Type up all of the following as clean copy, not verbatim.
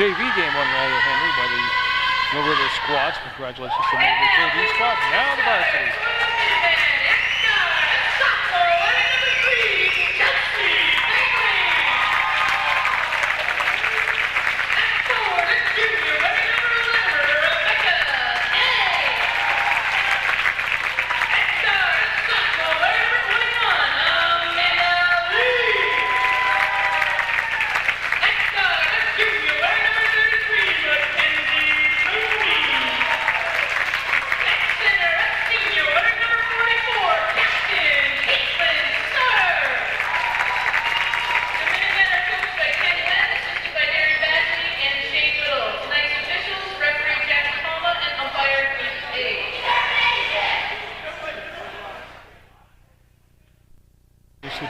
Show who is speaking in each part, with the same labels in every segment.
Speaker 1: JV game won rather handily by the Mill River squads. Congratulations to the Mill River JV squad. Now the varsity.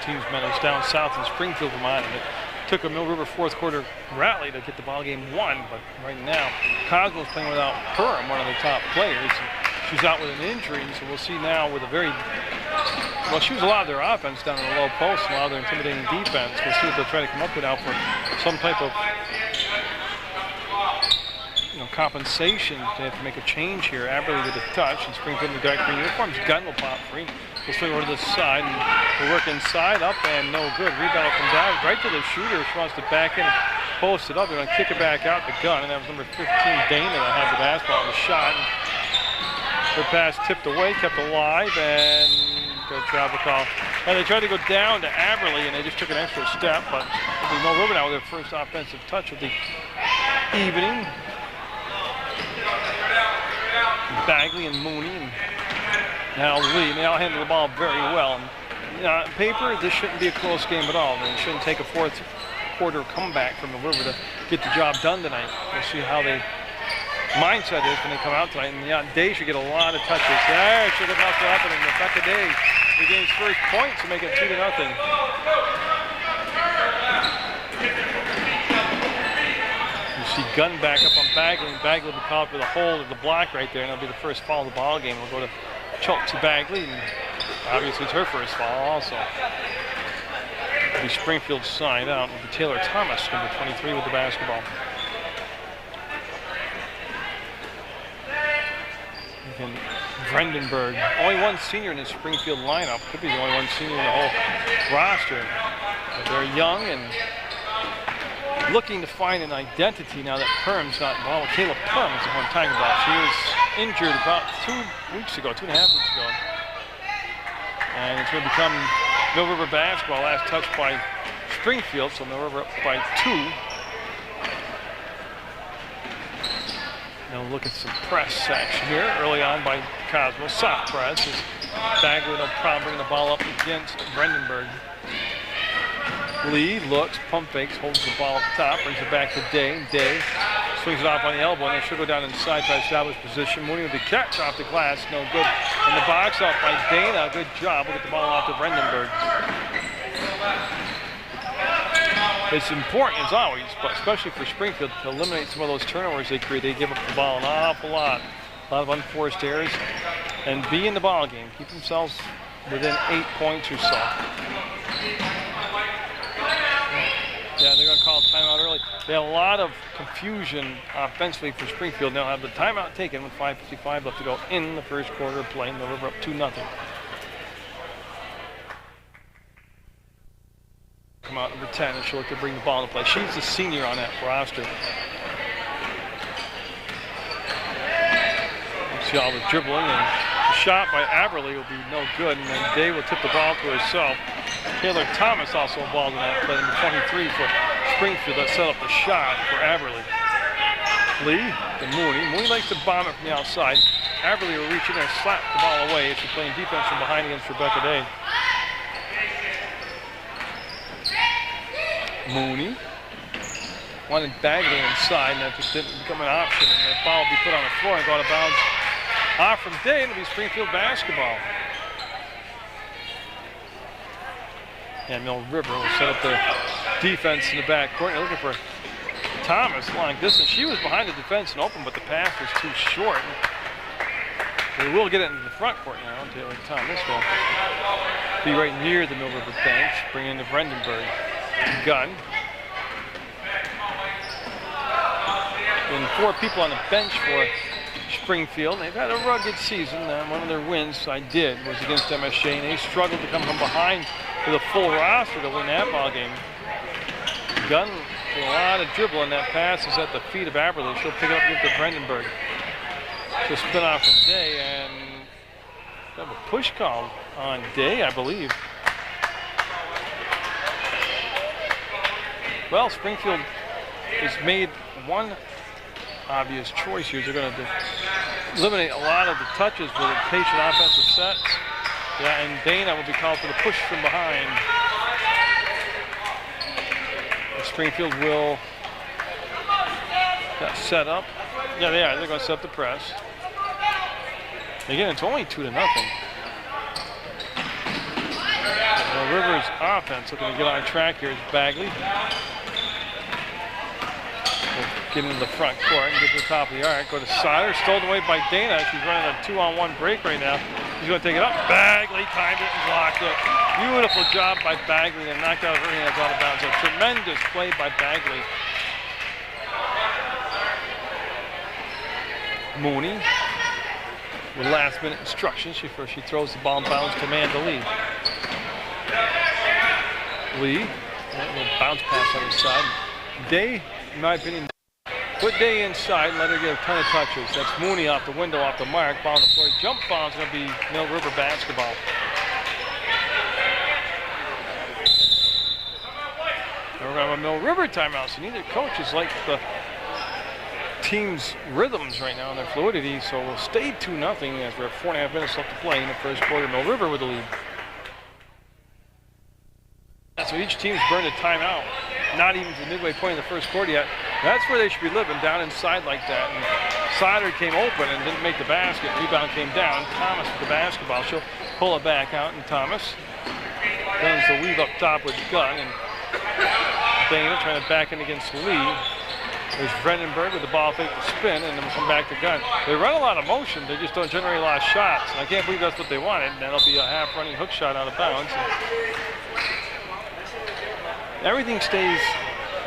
Speaker 1: Teams met us down south in Springfield, Vermont, and it took a Mill River fourth quarter rally to get the ball game won. But right now, Cosmo's playing without Perham, one of the top players. She's out with an injury, so we'll see now with a very she was a lot of their offense down in the low post, a lot of their intimidating defense. We'll see what they'll try to come up with now for some type of compensation. They have to make a change here. Aberley with a touch, and Springfield in the dark green uniforms. Gunn will pop free. We'll swing over to the side, and we'll work inside, up, and no good. Rebound from down, right to the shooter. She wants to back in and post it up. They're going to kick it back out to Gunn, and that was number 15, Dana, that had the basketball and the shot. Their pass tipped away, kept alive, and good travel call. And they tried to go down to Aberley, and they just took an extra step, but it'll be Mill River now with their first offensive touch of the evening. Bagley and Mooney and now Lee. They all handle the ball very well. And, on paper, this shouldn't be a close game at all. It shouldn't take a fourth quarter comeback from the River to get the job done tonight. We'll see how the mindset is when they come out tonight. And Day should get a lot of touches. There, should have enough to happen. And Rebecca Day regains first points to make it 2-0. See Gunn back up on Bagley, and Bagley will be called for the hold of the block right there, and it'll be the first foul of the ball game. We'll go to Chelsea Bagley, and obviously it's her first foul also. It'll be Springfield's side out. It'll be Taylor Thomas, number 23, with the basketball. And Brandenburg, only one senior in the Springfield lineup. Could be the only one senior in the whole roster. But they're young and looking to find an identity now that Perham's not involved. Kayla Perham is the one I'm talking about. She was injured about 2.5 weeks ago. And it's going to become Mill River basketball. Last touch by Springfield, so Mill River up by 2. Now look at some press action here early on by Cosmo. Soft press. Bagley no problem bringing the ball up against Brandenburg. Lee looks, pump fakes, holds the ball up top, brings it back to Day. Day swings it off on the elbow, and they should go down inside to establish position. Mooney with the catch off the glass, no good. And the box out by Dana, good job. We'll get the ball off to Brandenburg. It's important, as always, but especially for Springfield, to eliminate some of those turnovers they create. They give up the ball an awful lot. A lot of unforced errors. And be in the ball game. Keep themselves within 8 points or so. Yeah, they're going to call a timeout early. They had a lot of confusion offensively for Springfield. They'll have the timeout taken with 5:55 left to go in the first quarter of play. Mill River up 2-0. Come out number 10, and she'll look to bring the ball into play. She's the senior on that roster. You see all the dribbling, and the shot by Aberley will be no good, and then Day will tip the ball to herself. Taylor Thomas also involved in that play, number 23 for Springfield, that set up the shot for Aberley. Lee to Mooney. Mooney likes to bomb it from the outside. Aberley will reach in there and slap the ball away. She's playing defense from behind against Rebecca Day. Mooney wanted Bagley inside, and that just didn't become an option. And the ball will be put on the floor and go out of bounds. Off from Day, and it'll be Springfield basketball. And Mill River will set up the defense in the backcourt. They're looking for Thomas long distance. She was behind the defense and open, but the pass was too short. They will get it into the front court now. Taylor Thomas will be right near the Mill River bench. Bring in the Brandenburg. Gunn. 4 people on the bench for Springfield. They've had a rugged season. One of their wins, was against MSJ, and they struggled to come from behind with a full roster to win that ball game. Gunn, a lot of dribble, and that pass is at the feet of Aberly. She'll pick it up into Brandenburg. She'll spin off from Day, and have a push call on Day, I believe. Well, Springfield has made one obvious choice here. They're going to eliminate a lot of the touches with patient offensive sets. Yeah, and Dana will be called for the push from behind. And Springfield will set up. Yeah, they are. They're going to set up the press. Again, it's only 2-0. Rivers offense looking to get on track here is Bagley. Get into the front court and get to the top of the arc. Go to Sider, stolen away by Dana. She's running a 2-on-1 break right now. She's going to take it up. Bagley timed it and blocked it. Beautiful job by Bagley and knocked out of her hands out of bounds. A tremendous play by Bagley. Mooney with last-minute instructions before she throws the ball in bounds to Amanda Lee. Lee, a bounce pass on the side. Day, in my opinion, put Day inside and let her get a ton of touches. That's Mooney off the window, off the mark, ball on the floor. Jump ball is going to be Mill River basketball. And we're going to have a Mill River timeout, so neither coaches like the team's rhythms right now and their fluidity, so we'll stay 2-0 as we're at 4.5 minutes left to play in the first quarter. Mill River with the lead. So each team's burned a timeout, not even to the midway point in the first quarter yet. That's where they should be living, down inside like that. And Sider came open and didn't make the basket. Rebound came down. Thomas with the basketball. She'll pull it back out, and Thomas runs the weave up top with Gunn. And Dana trying to back in against Lee. There's Brandenburg with the ball fake to spin, and then we'll come back to Gunn. They run a lot of motion. They just don't generate a lot of shots. And I can't believe that's what they wanted. That'll be a half-running hook shot out of bounds. Everything stays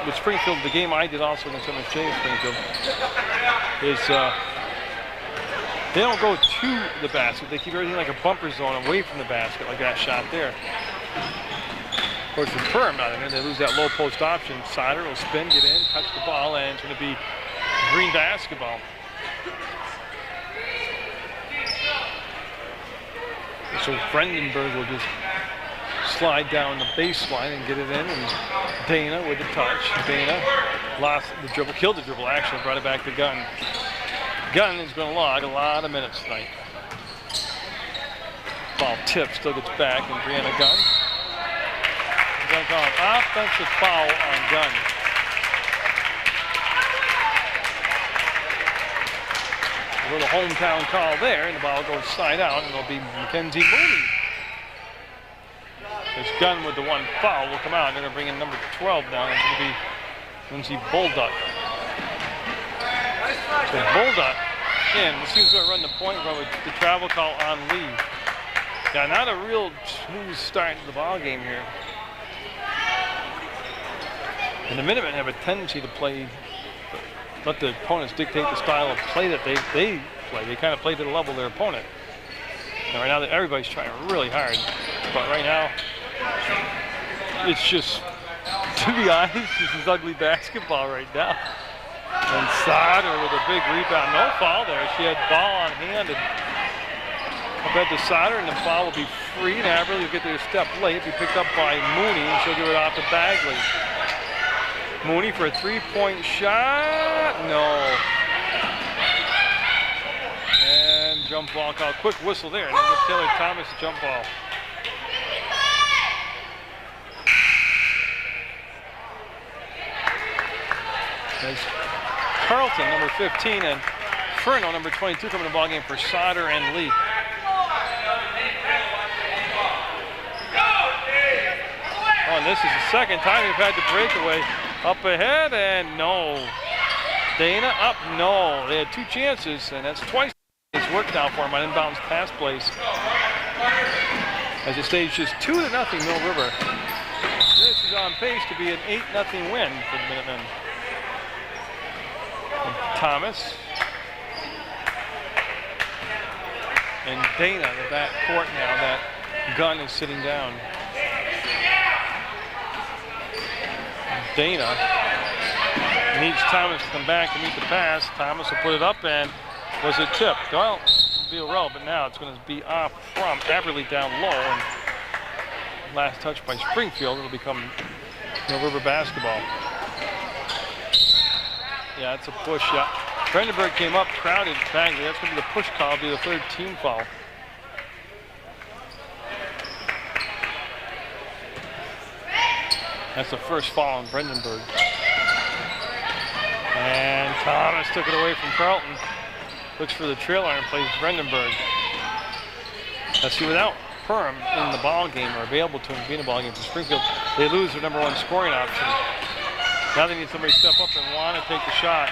Speaker 1: with Springfield. The game I did also against MSJ in Springfield is they don't go to the basket. They keep everything like a bumper zone away from the basket, like that shot there. Of course, with Perm not in there, they lose that low post option. Sider will spin, get in, touch the ball, and it's going to be green basketball. So Brandenburg will just slide down the baseline and get it in, and Dana with the touch. Dana lost the dribble, killed the dribble actually, brought it back to Gunn. Gunn is going to log a lot of minutes tonight. Ball tip, still gets back, and Brianna Gunn. He's going to call an offensive foul on Gunn. A little hometown call there, and the ball goes side out, and it'll be Mackenzie Mooney. This Gunn with the one foul will come out. They're going to bring in number 12 down. It's going to be Lindsay Bolduck. So Bolduck in. Let's see who's going to run the point run with the travel call on Lee. Yeah, not a real smooth start to the ball game here. And the Minutemen have a tendency to play, let the opponents dictate the style of play that they play. They kind of play to the level of their opponent. And right now everybody's trying really hard. But right now, it's just, to be honest, this is ugly basketball right now. And Sider with a big rebound. No foul there. She had ball on hand and up at the Sider, and the ball will be free. And Aberly will get there a step late. Be picked up by Mooney, and she'll give it off to Bagley. Mooney for a three-point shot. No. And jump ball called. Quick whistle there. And then give Taylor Thomas a jump ball. There's Carlton, number 15, and Furno, number 22, coming to the ball game for Sider and Lee. Oh, and this is the second time they've had the breakaway. Up ahead, and no. Dana up, no. They had two chances, and that's twice it's worked out for them on inbounds pass plays. As it stays just 2-0 Mill River. This is on pace to be an 8-0 win for the Minutemen. Thomas. And Dana, the back court now, that Gunn is sitting down. Dana needs Thomas to come back to meet the pass. Thomas will put it up, and was it tipped? Well, it'll be irrelevant now. It's going to be off from Aberley down low, and last touch by Springfield. It'll become Mill River basketball. Yeah, it's a push. Yeah, Brandenburg came up, crowded Bagley. That's going to be the push call. It'll be the third team foul. That's the first foul on Brandenburg. And Thomas took it away from Carlton. Looks for the trailer and plays Brandenburg. Let's see, without Perm in the ball game, or available to him being a ball game for Springfield, they lose their #1 scoring option. Now they need somebody to step up and want to take the shot.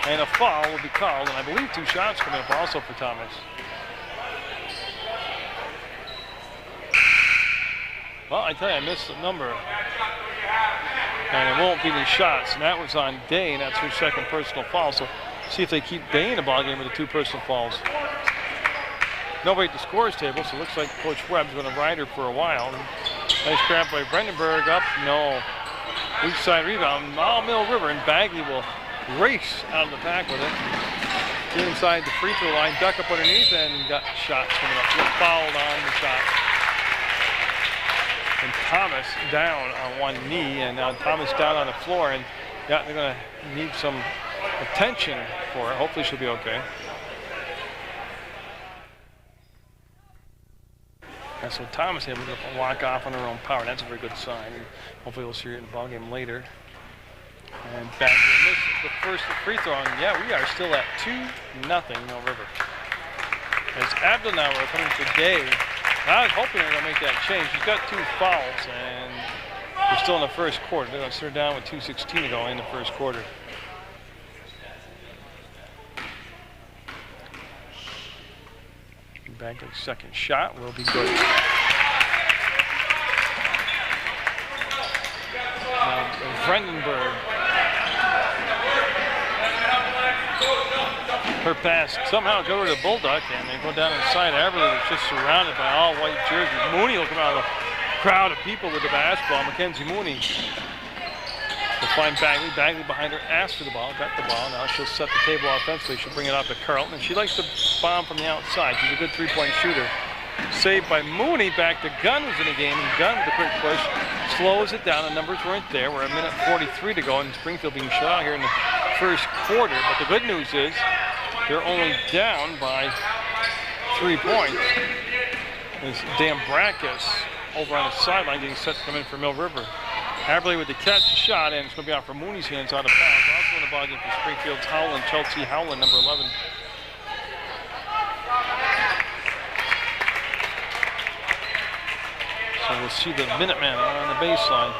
Speaker 1: And a foul will be called, and I believe 2 shots coming up also for Thomas. Well, I tell you, I missed the number. And it won't be any shots. And that was on Day, and that's her second personal foul. So see if they keep Day in the ball game with the 2 personal fouls. Nobody at the scores table, so it looks like Coach Webb's going to ride her for a while. Nice grab by Brandenburg up. No. Weak side rebound. All Mill River, and Bagley will race out of the pack with it. Get inside the free throw line, duck up underneath, and got shots coming up. Get fouled on the shot. And Thomas down on one knee, and now Thomas down on the floor, and yeah, they're going to need some attention for her. Hopefully she'll be okay. And so Thomas able to walk off on her own power. That's a very good sign. And hopefully we'll see her in the ballgame later. And Bagley misses the first free throw, and yeah, we are still at 2-0 Mill River. As Abdelnauer coming today. I was hoping they're going to make that change. She's got 2 fouls, and we're still in the first quarter. They're going to sit her down with 2:16 to go in the first quarter. Bagley's second shot will be good. Now, Brandenburg. Her pass somehow go to the Bulldog, and they go down inside. Aberley was just surrounded by all white jerseys. Mooney will come out of the crowd of people with the basketball. Mackenzie Mooney will find Bagley. Bagley behind her, asked for the ball, got the ball. Now she'll set the table offensively. She'll bring it out to Carlton, and she likes to bomb from the outside. She's a good 3-point shooter. Saved by Mooney. Back to Gunn, who's in the game, and Gunn with a quick push slows it down. The numbers weren't there. We're 1:43 to go, and Springfield being shut out here in the first quarter. But the good news is they're only down by 3 points. It's Dambrakis over on the sideline getting set to come in for Mill River. Aberley with the catch shot, and it's going to be out for Mooney's hands out of bounds. Also in the ball game for Springfield's Howland, Chelsea Howland, number 11. So we'll see the Minuteman on the baseline.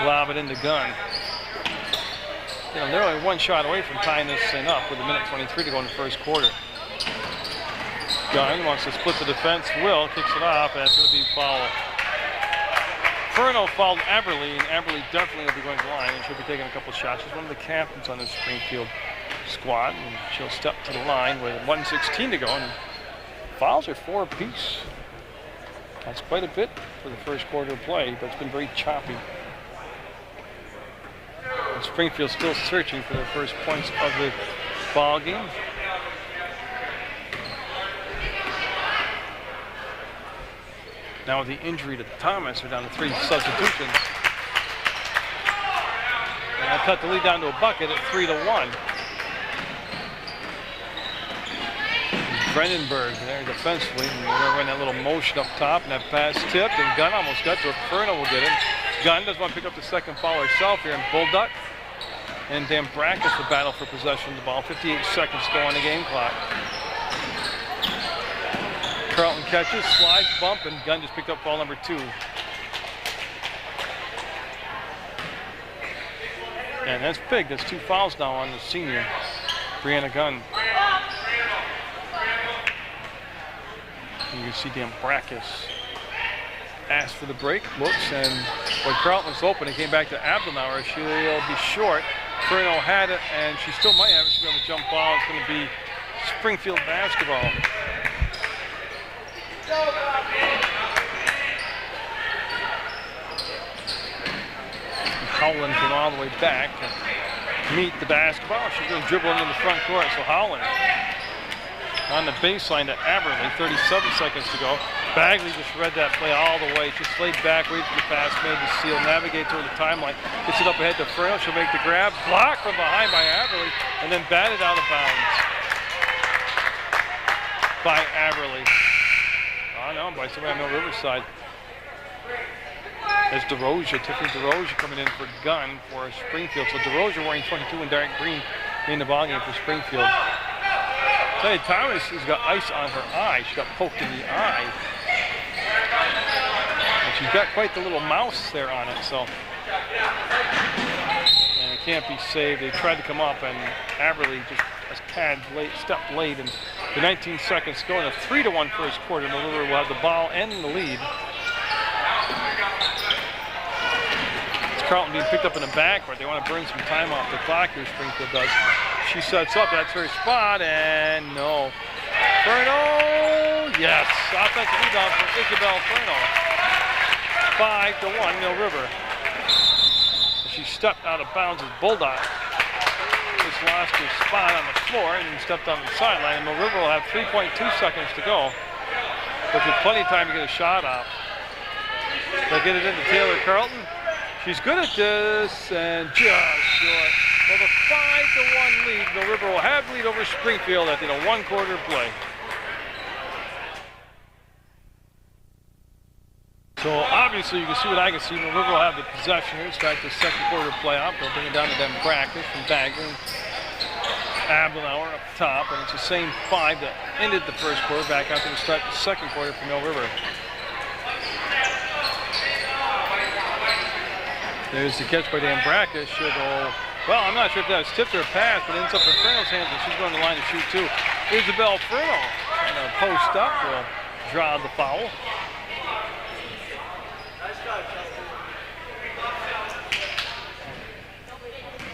Speaker 1: Lob it into Gunn. You know, they're only 1 shot away from tying this thing up with 1:23 to go in the first quarter. Gunn wants to split the defense. Will kicks it off, and it's going to be foul. Furno fouled Aberley, and Aberley definitely will be going to the line, and she'll be taking a couple shots. She's one of the captains on the Springfield squad, and she'll step to the line with 1:16 to go, and fouls are 4 apiece. That's quite a bit for the first quarter of play, but it's been very choppy. And Springfield still searching for their first points of the ball game. Now with the injury to Thomas, we're down to 3 substitutions. And I cut the lead down to a bucket at 3-1. Brandenburg there defensively. And we're going to run that little motion up top, and that pass tipped, and Gunn almost got to it. Furno will get it. Gunn doesn't want to pick up the second foul herself here, and Bulldog and Dambrakis will battle for possession of the ball. 58 seconds to go on the game clock. Carlton catches, slides, bump, and Gunn just picked up foul number 2. And that's big. That's 2 fouls now on the senior, Brianna Gunn. You can see Dambrakis asked for the break, looks, and when Carlton was open, it came back to Abdelnauer. She'll be short. Furno had it, and she still might have it. She's going to jump ball. It's going to be Springfield basketball. Howland came all the way back to meet the basketball. She's going to dribble into the front court. So Howland on the baseline to Aberley. 37 seconds to go. Bagley just read that play all the way. She slayed back, waited for the pass, made the steal, navigates over the timeline, gets it up ahead to Furno. She'll make the grab, blocked from behind by Aberley, and then batted out of bounds by Aberley. Oh no, by somebody on the Riverside. There's DeRozier, Tiffany DeRozier coming in for gun for Springfield. So DeRozier wearing 22 in dark green in the ballgame for Springfield. Teddy Thomas has got ice on her eye. She got poked in the eye. And she's got quite the little mouse there on it, so. And it can't be saved. They tried to come up, and Aberley just stepped late. And the 19 seconds go in a 3-1 first quarter. Mill River will have the ball and the lead. Carlton being picked up in the backcourt. They want to burn some time off the clock here, Springfield does. She sets up, that's her spot, and no. Furno, yes. Offensive rebound for Isabel Furno. 5-1, Mill River. She stepped out of bounds as Bulldog just lost her spot on the floor and stepped on the sideline. And Mill River will have 3.2 seconds to go, but with plenty of time to get a shot off. They'll get it into Taylor Carlton. She's good at this, and just short. Well, the 5-1 lead, Mill River will have the lead over Springfield at the one-quarter play. So obviously you can see what I can see. Mill River will have the possession here. Start the second quarter playoff. They'll bring it down to them practice from Bagley. Abelauer up top, and it's the same 5 that ended the first quarter. Back out to start the second quarter for Mill River. There's the catch by Dan Brackus. She'll go, well, I'm not sure if that was tipped or a pass, but it ends up in Furno's hands, and she's going to the line to shoot too. Isabel Furno trying to post up, will draw the foul.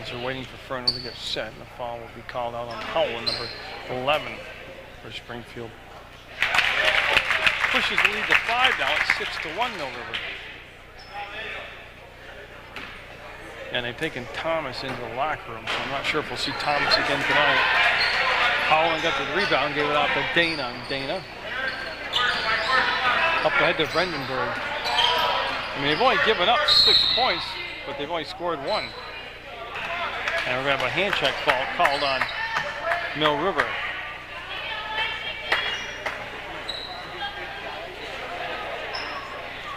Speaker 1: As they're waiting for Furno to get set, and the foul will be called out on Howland, number 11 for Springfield. Pushes the lead to 5 now. It's 6-1 Mill River. And they've taken Thomas into the locker room, so I'm not sure if we'll see Thomas again tonight. Howland got the rebound, gave it out to Dana. Dana up ahead to Brandenburg. I mean, they've only given up 6 points, but they've only scored 1. And we're going to have a hand check foul called on Mill River.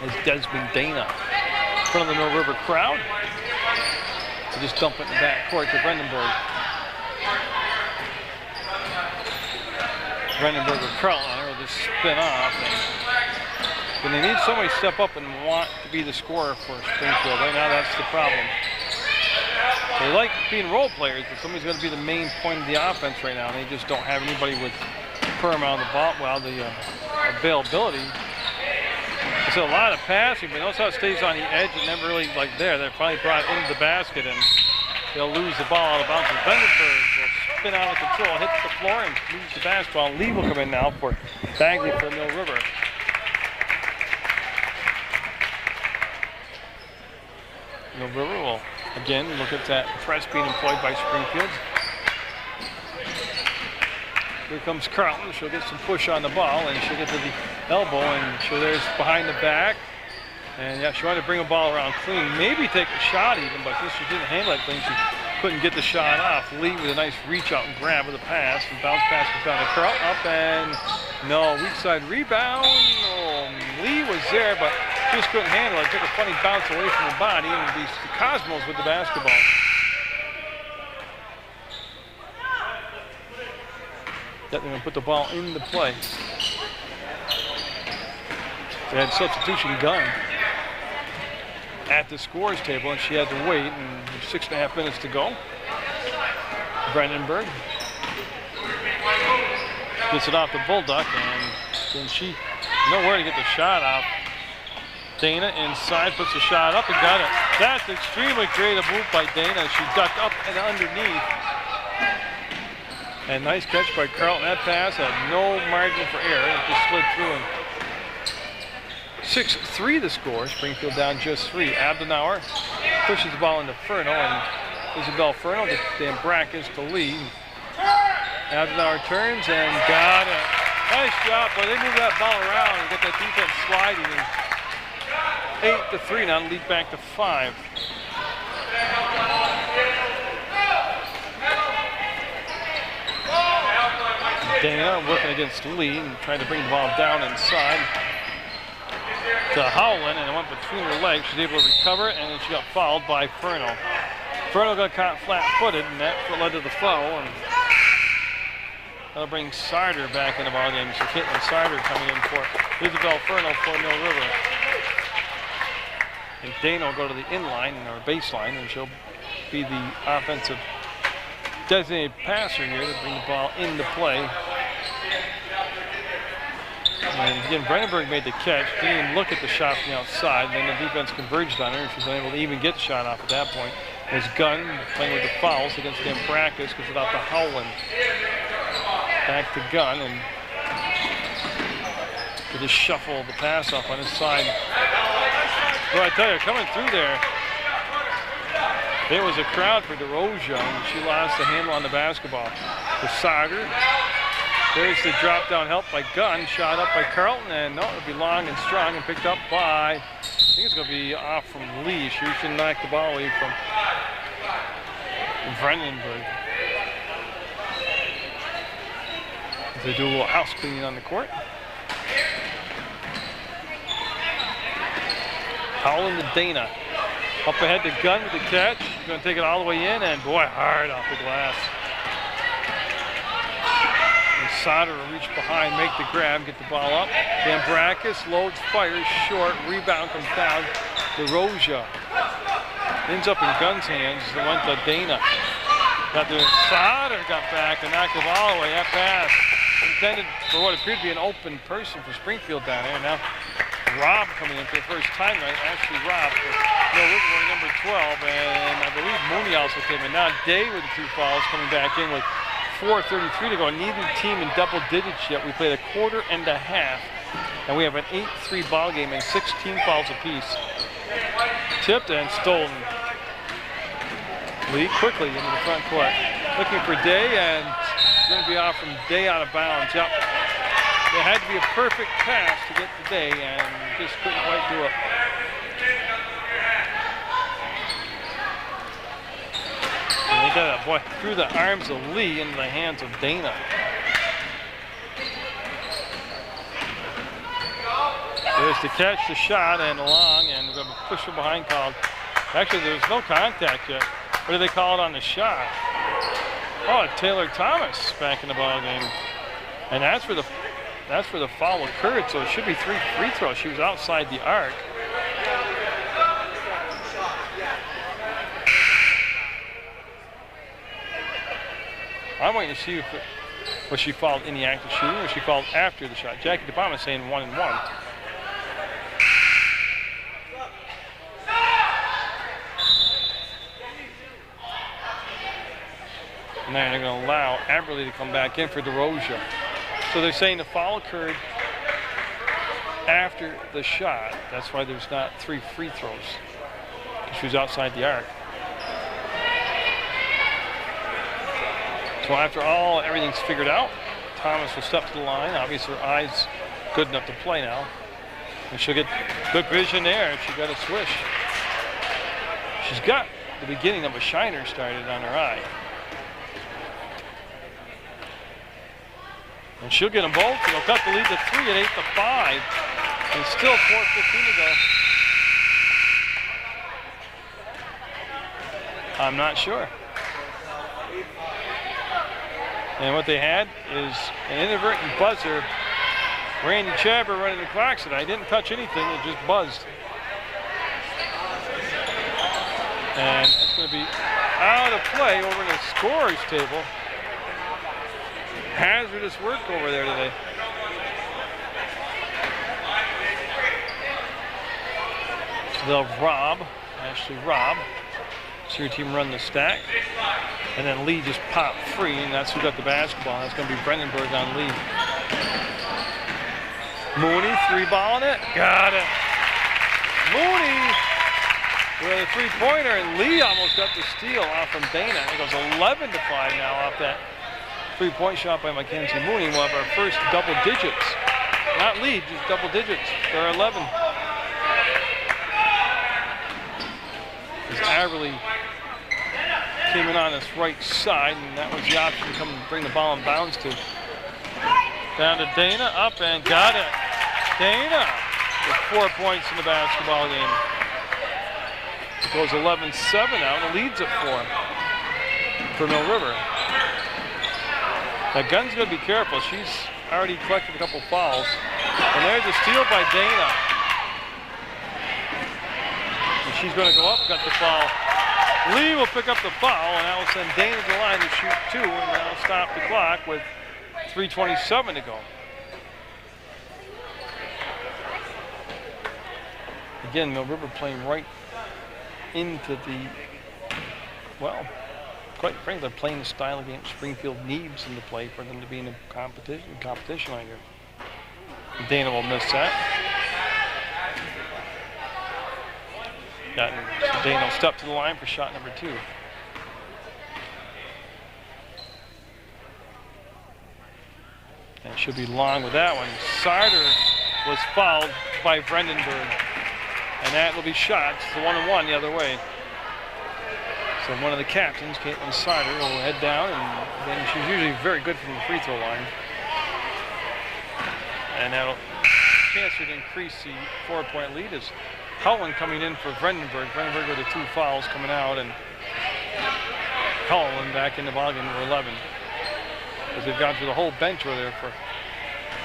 Speaker 1: As Desmond Dana in front of the Mill River crowd. To just dump it in the back court to Brandenburg. Brandenburg with Carlton on her will just spin off. And they need somebody to step up and want to be the scorer for Springfield. Right now, that's the problem. They like being role players, but somebody's going to be the main point of the offense right now. They just don't have anybody with perm on the ball. Well, the availability. It's a lot of passing, but notice how it stays on the edge and never really like there. They're finally brought into the basket, and they'll lose the ball out of bounds. Vandenberg will spin out of control, hits the floor, and lose the basketball. Lee will come in now for Bagley for Mill River. Mill River will again look at that press being employed by Springfield. Here comes Carlton. She'll get some push on the ball, and she'll get to the elbow, and there's behind the back. And yeah, she wanted to bring the ball around clean, maybe take a shot even, but since she didn't handle that clean, she couldn't get the shot off. Lee with a nice reach out and grab with a pass, and bounce pass comes down to Carlton up, and no, weak side rebound. Oh, Lee was there, but just couldn't handle it. Took a funny bounce away from the body, and the Cosmos with the basketball. They're going to put the ball into play. They had substitution gun at the scores table, and she had to wait, and 6.5 minutes to go. Brandenburg gets it off the Bulldog, and then she nowhere to get the shot off. Dana inside, puts the shot up and got it. That's extremely creative move by Dana. She ducked up and underneath. And nice catch by Carlton. That pass had no margin for error. It just slid through. And 6-3 the score. Springfield down just 3. Abdenauer pushes the ball into Furno, and Isabel Furno to Dambrakis to lead. Abdenauer turns and got it. Nice job, boy. They move that ball around and get that defense sliding. 8-3 now, lead back to 5. Dana working against Lee and trying to bring the ball down inside to Howland, and it went between her legs. She was able to recover, and then she got fouled by Furno. Furno got caught flat-footed, and that's what led to the foul. And that'll bring Sider back in the ballgame. So Caitlin Sider coming in for Isabel Furno for Mill River. And Dana will go to the inline or baseline, and she'll be the offensive designated passer here to bring the ball into play. And again, Brandenburg made the catch, didn't even look at the shot from the outside. Then the defense converged on her, and she was unable to even get the shot off at that point. There's Gunn playing with the fouls against Dambrakis because without the Howland. Back to Gunn, and to just shuffle the pass off on his side. Well, I tell you, coming through there, it was a crowd for DeRosia, and she lost the handle on the basketball. The Sauger. There's the drop down help by Gunn, shot up by Carlton, and no, it'll be long and strong and picked up by, I think it's going to be off from Lee. She should knock the ball away from Brandenburg. As they do a little house cleaning on the court. Howland to Dana. Up ahead to Gunn with the catch. She's going to take it all the way in, and boy, hard off the glass. And Sauter will reach behind, make the grab, get the ball up. Dambrakis loads, fires short, rebound comes down. DeRosia ends up in Gunn's hands. It went to Dana. Got the Sauter got back and knocked the ball away. That pass intended for what appeared to be an open person for Springfield down there. Now Robb coming in for the first time, right? Ashley Robb for Mill River wearing number 12, and I believe Mooney also came in. Now Day with the 2 fouls coming back in with 4:33 to go. Neither team in double digits yet. We played a quarter and a half, and we have an 8-3 ball game and 16 fouls apiece. Tipped and stolen. Lee quickly into the front court, looking for Day, and it's going to be off from Day out of bounds. Yep. It had to be a perfect pass to get to Day, and just couldn't quite do it. And they got that boy through the arms of Lee into the hands of Dana. There's to catch the shot and long, and we're going to push from behind called. Actually, there was no contact yet. What do they call it on the shot? Oh, Taylor Thomas back in the ball game, and that's where the foul occurred. So it should be 3 free throws. She was outside the arc. I'm waiting to see if was she fouled in the act of shooting or she fouled after the shot. Jackie DePalma is saying 1 and 1. And then they're going to allow Aberley to come back in for DeRosia. So they're saying the foul occurred after the shot. That's why there's not 3 free throws. She was outside the arc. So after everything's figured out, Thomas will step to the line. Obviously her eye's good enough to play now. And she'll get good vision there if she got a swish. She's got the beginning of a shiner started on her eye. And she'll get them both, and they'll cut the lead to 3 at 8-5. And still 4:15 to go. I'm not sure. And what they had is an inadvertent buzzer. Randy Chabber running the clock said, I didn't touch anything, it just buzzed. And it's going to be out of play over in the scorer's table. Hazardous work over there today. So they'll rob Ashley Robb. See your team run the stack. And then Lee just popped free, and that's who got the basketball. That's going to be Brandenburg on Lee. Mooney, 3-ball in it. Got it. Mooney with a 3-pointer, and Lee almost got the steal off from Dana. It goes 11-5 now off that 3-point shot by Mackenzie Mooney. We'll have our first double digits. Not lead, just double digits. They're 11. As Averly came in on his right side, and that was the option to come and bring the ball in bounds to. Down to Dana, up and got it. Dana with 4 points in the basketball game. It goes 11-7 now, and the lead's at 4 for Mill River. Now Gunn's going to be careful. She's already collected a couple fouls. And there's a steal by Dana. And she's going to go up, got the foul. Lee will pick up the foul, and that will send Dana to the line to shoot 2, and that'll stop the clock with 3:27 to go. Again, Mill River playing right into the, well, quite frankly, they're playing the style of game Springfield needs them to play for them to be in a competition right here. Dana will miss that. So Dana will step to the line for shot number 2. And she'll be long with that one. Sarter was fouled by Brandenburg. And that will be shots. It's a 1-on-1 the other way. So one of the captains, Caitlin Sarter, will head down, and then she's usually very good from the free throw line. And that'll chance her to increase the 4-point lead is Cullen coming in for Brandenburg. Brandenburg with the 2 fouls coming out, and Cullen back in the ballgame number 11. Because they've gone through the whole bench over there for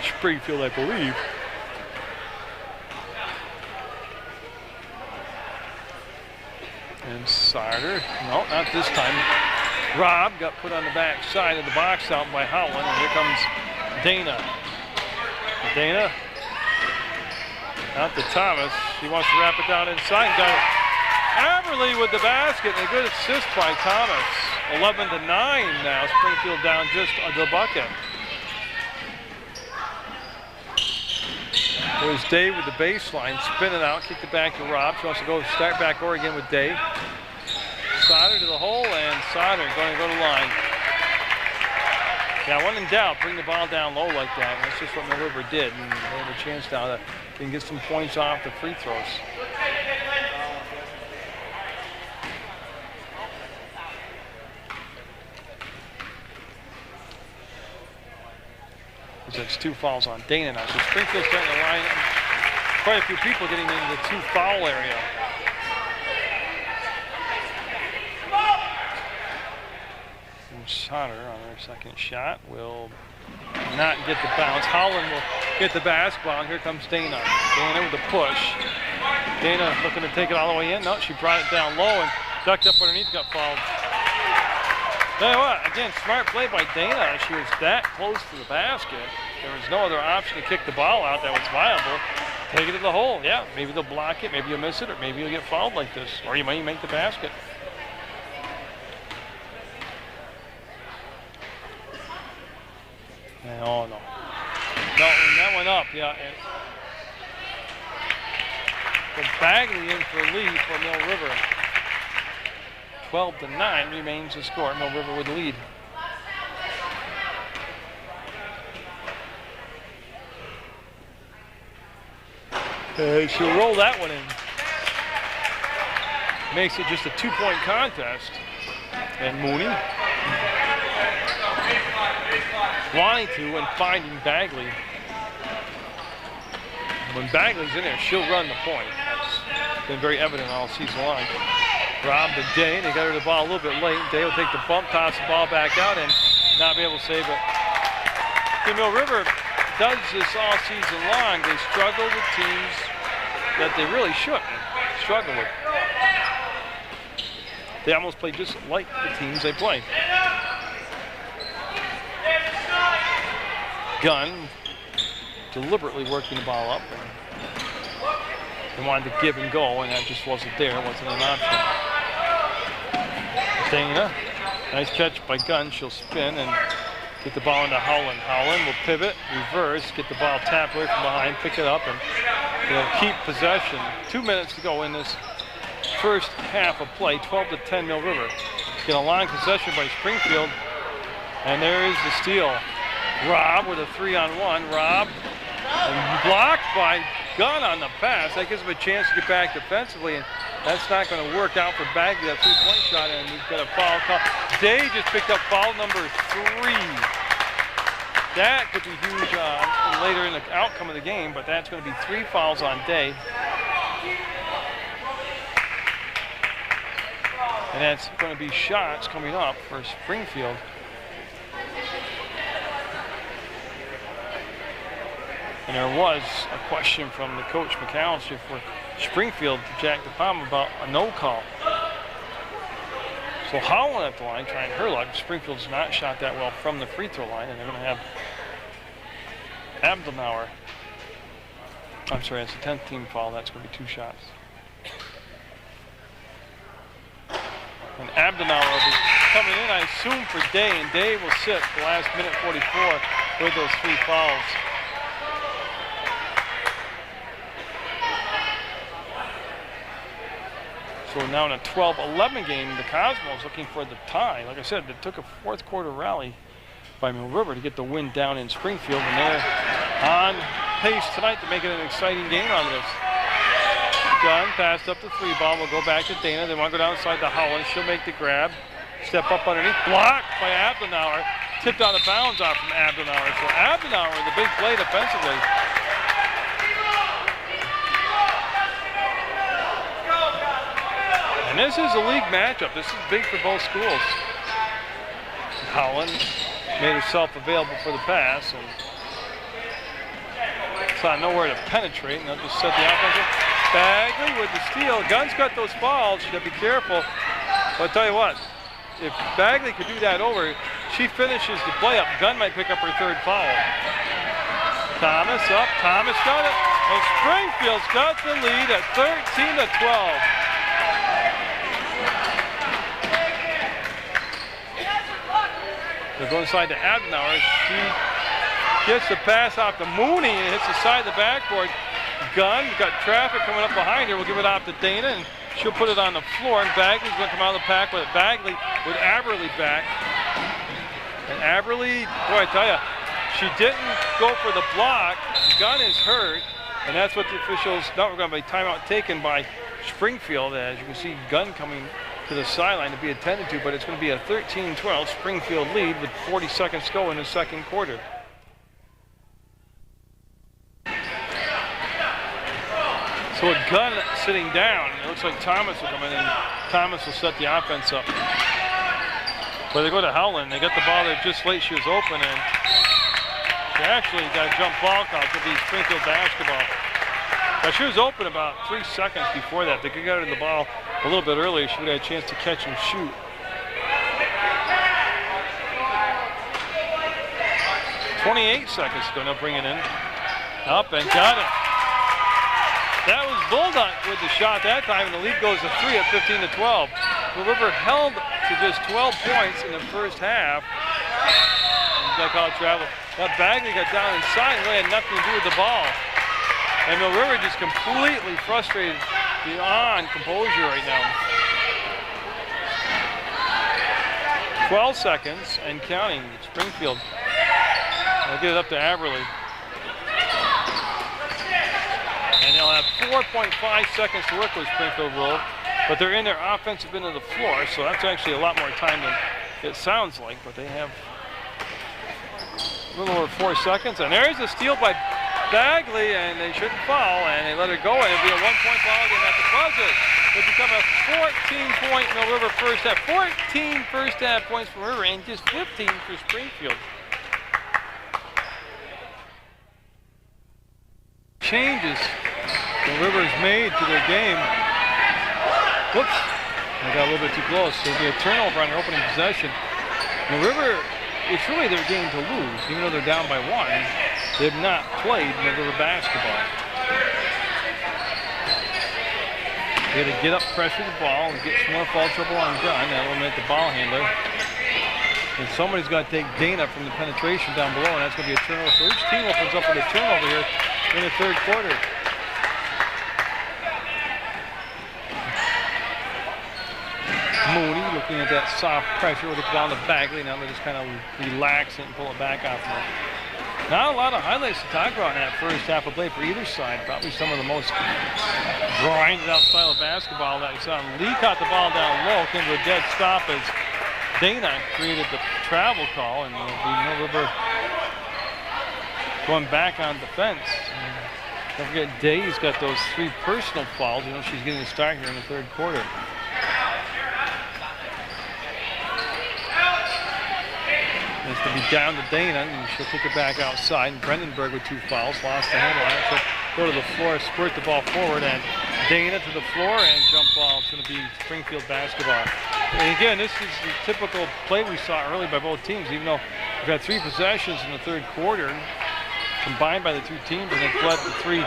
Speaker 1: Springfield, I believe. And Sarter, no, not this time. Robb got put on the back side of the box out by Howland, and here comes Dana. Dana, out to Thomas. She wants to wrap it down inside. Got it. Averly with the basket, and a good assist by Thomas. 11-9 now. Springfield down just the bucket. There's Dave with the baseline, spin it out, kick it back to Robb. She wants to go start back over again with Dave. Sauter to the hole, and Sauter going to go to line. Now, when in doubt, bring the ball down low like that. And that's just what Mill River did. And they have a chance now that they can get some points off the free throws. It's 2 fouls on Dana now. So Springfield's starting to line up. Quite a few people getting into the 2 foul area. And Sauter on their second shot will not get the bounce. Holland will get the basketball, and here comes Dana. Dana with the push. Dana looking to take it all the way in. No, she brought it down low and ducked up underneath, got fouled. Tell you what, again, smart play by Dana. She was that close to the basket. There was no other option to kick the ball out that was viable. Take it to the hole. Yeah, maybe they'll block it, maybe you'll miss it, or maybe you'll get fouled like this, or you might make the basket. Oh, no. No, and that went up, yeah. But Bagley in for lead for Mill River. 12-9 remains the score. Mill River with the lead. She'll roll that one in. Makes it just a 2-point contest. And Mooney wanting to and finding Bagley. When Bagley's in there, she'll run the point. That's been very evident all season long. Robb to Day. They got her the ball a little bit late. Day will take the bump, toss the ball back out, and not be able to save it. Mill River does this all season long. They struggle with teams that they really shouldn't struggle with. They almost play just like the teams they play. Gunn deliberately working the ball up. They wanted to give and go, and that just wasn't there. It wasn't an option. Dana, nice catch by Gunn. She'll spin and get the ball into Howland. Howland will pivot, reverse, get the ball tapped away from behind, pick it up, and they'll keep possession. 2 minutes to go in this first half of play, 12-10 Mill River. Get a long possession by Springfield, and there is the steal. Robb with a 3-on-1. Robb and blocked by Gunn on the pass. That gives him a chance to get back defensively, and that's not going to work out for Bagley. That three-point shot, and he's got a foul call. Day just picked up foul number 3. That could be huge later in the outcome of the game, but that's going to be 3 fouls on Day. And that's going to be shots coming up for Springfield. And there was a question from the coach McAllister for Springfield to Jack DePalma about a no call. So Howland at the line trying her luck. Springfield's not shot that well from the free throw line, and they're going to have Abdelnauer. I'm sorry, that's a 10th team foul. That's going to be 2 shots. And Abdelnauer will be coming in, I assume, for Day, and Day will sit the last minute 44 with those 3 fouls. So now in a 12-11 game, the Cosmos looking for the tie. Like I said, it took a fourth quarter rally by Mill River to get the win down in Springfield, and they're on pace tonight to make it an exciting game on this. Gunn passed up the 3 ball. We'll go back to Dana. They want to go down inside to Howland. She'll make the grab. Step up underneath. Blocked by Abdelnauer. Tipped out of bounds off from Abdelnauer. So Abdelnauer, the big play defensively. And this is a league matchup. This is big for both schools. Howland made herself available for the pass, and saw nowhere to penetrate, and they'll just set the offense up. Bagley with the steal. Gunn's got those fouls. She's got to be careful. But I'll tell you what, if Bagley could do that over, she finishes the play up. Gunn might pick up her 3rd foul. Thomas up. Thomas got it. And Springfield's got the lead at 13-12. They'll go inside to Abdenauer. She gets the pass off to Mooney and hits the side of the backboard. Gunn got traffic coming up behind her. We'll give it off to Dana, and she'll put it on the floor. And Bagley's going to come out of the pack with it. Bagley with Aberly back. And Aberly, boy, I tell you, she didn't go for the block. Gunn is hurt, and that's what the officials. Now we're going to be timeout taken by Springfield. As you can see, Gunn coming to the sideline to be attended to, but it's going to be a 13-12 Springfield lead with 40 seconds to go in the second quarter. So with Gunn sitting down, it looks like Thomas will come in, and Thomas will set the offense up. But they go to Howland. They got the ball there just late. She was open, and she actually got a jump ball call to be Springfield basketball. But she was open about 3 seconds before that. They could get her the ball a little bit earlier. She would have had a chance to catch and shoot. .28 seconds ago. They'll bring it in. Up and got it. That was Bulldog with the shot that time, and the lead goes to 3 at 15-12. The River held to just 12 points in the first half. Got called travel. But Bagley got down inside and really had nothing to do with the ball. And the River just completely frustrated beyond composure right now. 12 seconds and counting. Springfield. They'll get it up to Aberly. And they'll have 4.5 seconds to work with Springfield roll. But they're in their offensive end of the floor, so that's actually a lot more time than it sounds like. But they have a little over 4 seconds. And there's a steal by Bagley, and they shouldn't foul, and they let her go, and it'll be a 1-point foul game at the buzzer. It'll become a 14-point Mill River first half. 14 first half points for River, and just 15 for Springfield. Changes the River's made to their game. Whoops, I got a little bit too close. There'll be a turnover on their opening possession. The River, it's really their game to lose, even though they're down by 1. They've not played Mill River basketball. They got to get up, pressure the ball, and get some more foul trouble on Gunn. That'll eliminate the ball handler. And somebody's got to take Dana from the penetration down below, and that's going to be a turnover. So each team opens up with a turnover here in the third quarter. Mooney looking at that soft pressure with it down to Bagley. Now they just kind of relax it and pull it back off of it. Not a lot of highlights to talk about in that first half of play for either side. Probably some of the most grinded out style of basketball that we saw. Lee caught the ball down low, came to a dead stop as Dana created the travel call, and there'll be Mill River going back on defense. Don't forget, Day's got those 3 personal fouls. You know, she's getting a start here in the third quarter. It's going to be down to Dana, and she'll kick it back outside. And Brandenburg with 2 fouls, lost the handle on it. So go to the floor, squirt the ball forward, and Dana to the floor, and jump ball. It's going to be Springfield basketball. And again, this is the typical play we saw early by both teams, even though we've had 3 possessions in the third quarter combined by the 2 teams, and it's led to 3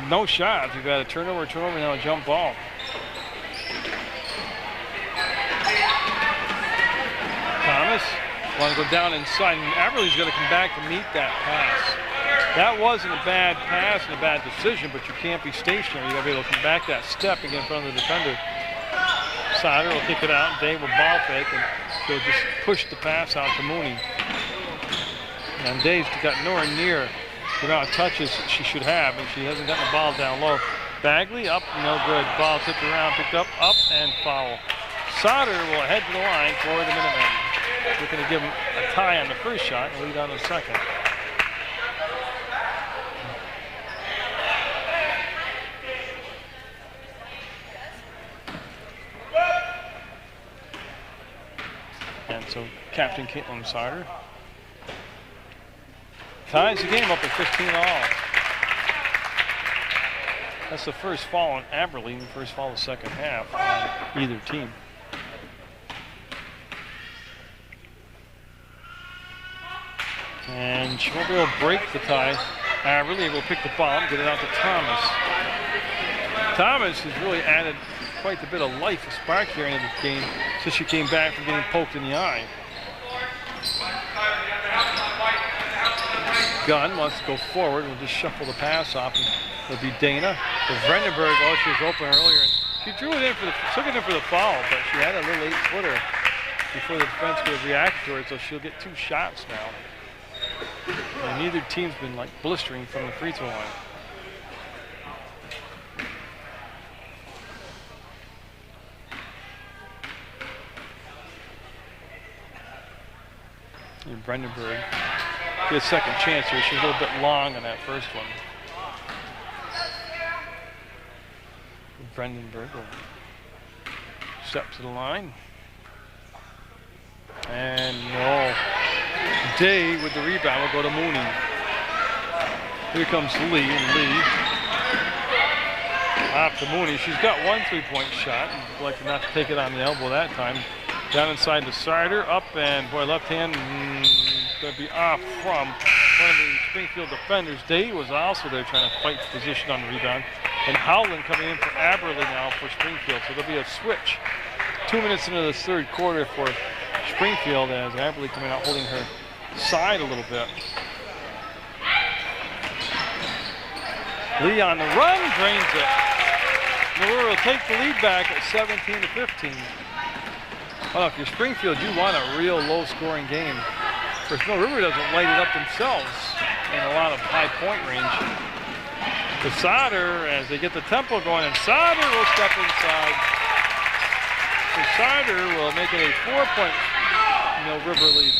Speaker 1: no shots. We've got a turnover, now a jump ball. Thomas want to go down inside, and Aberley's got to come back to meet that pass. That wasn't a bad pass and a bad decision, but you can't be stationary. You got to be able to come back that step and get in front of the defender. Sauter will kick it out, and Dave will ball fake, and she'll just push the pass out to Mooney. And Dave's got nowhere near the amount of touches she should have, and she hasn't gotten the ball down low. Bagley up, no good. Ball tipped around, picked up, and foul. Sauter will head to the line for the Minutemen. We're going to give him a tie on the first shot and lead on the second. And so Captain Caitlin Sauter ties the game up at 15-all. That's the first foul on Aberley and the first foul of the second half on either team. And she won't be able to break the tie. Really able to pick the ball and get it out to Thomas. Thomas has really added quite a bit of life, a spark here into the game since she came back from getting poked in the eye. Gunn wants to go forward. We'll just shuffle the pass off. And it'll be Dana. To Brandenburg. Oh, she was open earlier. And she drew it in for the, took it in for the foul, but she had a little 8-footer before the defense could have reacted to it, so she'll get 2 shots now. And neither team's been like blistering from the free throw line. And Brandenburg get a second chance here. She's a little bit long on that first one. Brandenburg will step to the line. And no. Day with the rebound will go to Mooney. Here comes Lee, and Lee off to Mooney. She's got 1 3-point shot. I'd like not to take it on the elbow that time. Down inside to Sauter, up, and boy, left hand going to be off from one of the Springfield defenders. Day was also there trying to fight the position on the rebound. And Howland coming in for Aberley now for Springfield. So there'll be a switch 2 minutes into the third quarter for Springfield as Aberley coming out holding her side a little bit. Lee on the run, drains it. Munger will take the lead back at 17-15. Well, if you're Springfield, you want a real low-scoring game. Of course, Mill River doesn't light it up themselves in a lot of high-point range. To Sauter as they get the tempo going, and Sauter will step inside. So Sauter will make it a 4-point Mill River lead.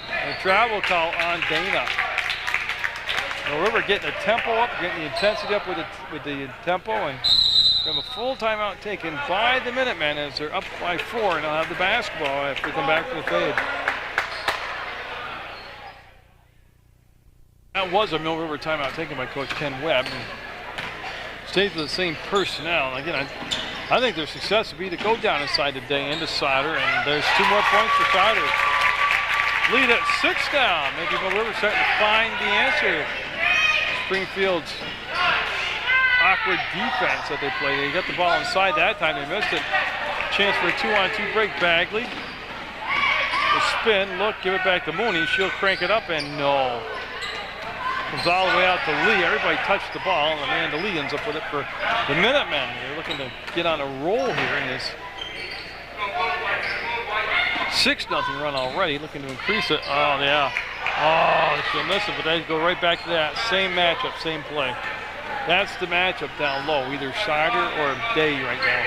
Speaker 1: A travel call on Dana. Mill River getting the tempo up, getting the intensity up with the tempo, and we have a full timeout taken by the Minutemen as they're up by 4, and they'll have the basketball after they come back for the fade. That was a Mill River timeout taken by Coach Ken Webb. Stays with the same personnel. And again, I think their success would be to go down inside today into Sauter, and there's 2 more points for Sauter. Lead at 6 now. Maybe Mill River starting to find the answer. Springfield's awkward defense that they play. They got the ball inside that time. They missed it. Chance for a 2-on-2 break. Bagley. The spin. Look, give it back to Mooney. She'll crank it up, and no. Comes all the way out to Lee. Everybody touched the ball, and Amanda Lee ends up with it for the Minutemen. They're looking to get on a roll here in this 6-0 run already. Looking to increase it. Oh, yeah. Oh, she'll miss it, but they go right back to that same matchup, same play. That's the matchup down low, either Sider or Day right now.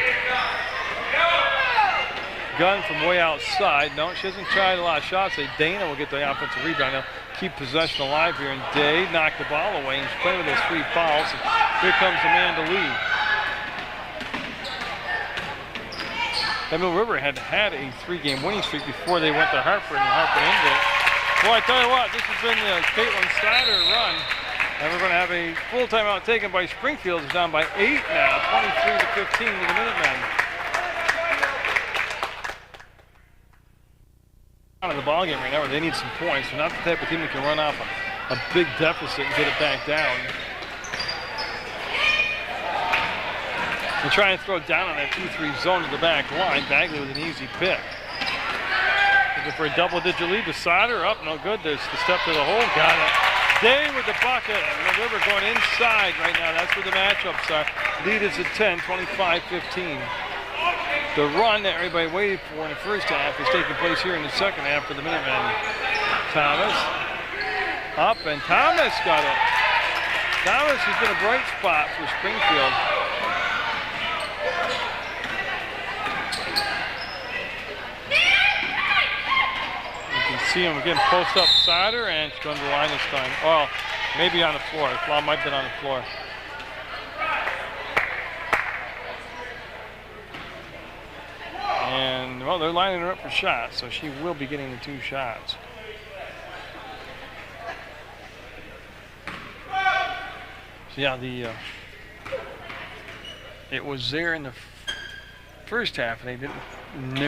Speaker 1: Gunn from way outside. No, she hasn't tried a lot of shots. Dana will get the offensive rebound. They'll keep possession alive here, and Day knocked the ball away, and she's playing with those 3 fouls. Here comes Amanda Lee. Mill River had a 3-game winning streak before they went to Hartford, and Hartford ended it. Well, I tell you what, this has been the Caitlin Sider run, and we're going to have a full timeout taken by Springfield. It's down by 8 now, 23-15 to the Minutemen. Out of the ball game right now, where they need some points. They're not the type of team that can run off a big deficit and get it back down. They try and throw it down on that 2-3 zone to the back line. Bagley with an easy pick. Looking for a double-digit lead. Beside her, up, no good. There's the step to the hole, got it. Day with the bucket, and the River going inside right now. That's where the matchups are. Lead is at 10, 25-15. The run that everybody waited for in the first half is taking place here in the second half for the Minutemen. Thomas, up, and Thomas got it. Thomas has been a bright spot for Springfield. See him again, post up Sider, and she's going to the line this time. Well, maybe on the floor. The ball might have been on the floor. And, well, they're lining her up for shots, so she will be getting the 2 shots. So, yeah, it was there in the first half, and they didn't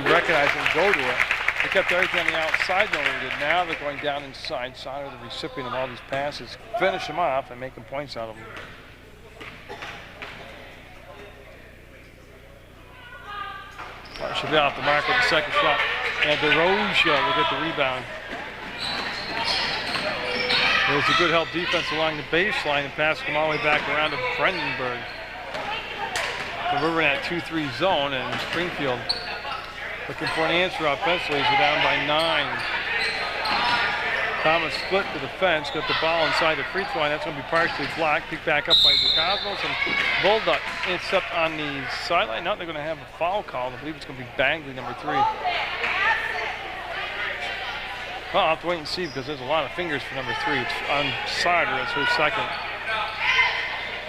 Speaker 1: recognize it and go to it. They kept everything on the outside, though they did. Now they're going down inside. Sider, the recipient of all these passes, finish them off and making points out of them. She'll be off the mark with the second shot. And DeRosia will get the rebound. There's a good help defense along the baseline and pass them all the way back around to Brandenburg. So we're in that 2-3 zone, and Springfield looking for an answer offensively. They're down by 9. Thomas split to the fence, got the ball inside the free throw line. That's going to be partially blocked. Picked back up by the Cosmos, and Bulldog ends up on the sideline. Now they're going to have a foul call. I believe it's going to be Bagley, number 3. Well, I'll have to wait and see because there's a lot of fingers for number 3. It's on Sider. It's her second.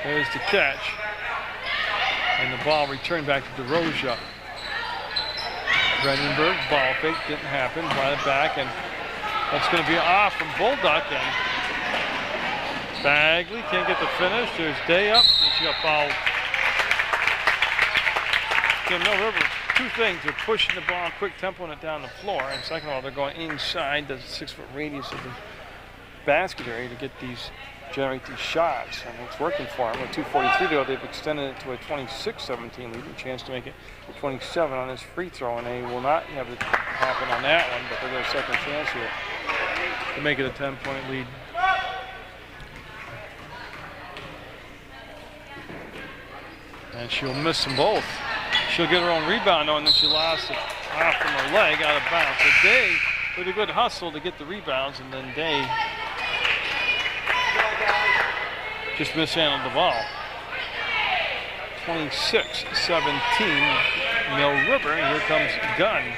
Speaker 1: There's the catch. And the ball returned back to DeRosia. Brandenburg, ball fake, didn't happen. Brought it back, and that's going to be off from Bulldog. And Bagley can't get the finish. There's Day up, and she got fouled. Again, Mill River, 2 things. They're pushing the ball, quick tempoing it down the floor. And second of all, they're going inside the 6-foot radius of the basket area to get generate these shots. And it's working for them. With 2:43 to go, they've extended it to a 26-17 lead. A chance to make it 27 on this free throw, and they will not have it happen on that one, but they'll get a second chance here to make it a 10-point lead. And she'll miss them both. She'll get her own rebound, though, and then she lost it off from her leg out of bounds. So Day with a good hustle to get the rebounds, and then Day just mishandled the ball. 26-17, Mill River, and here comes Gunn.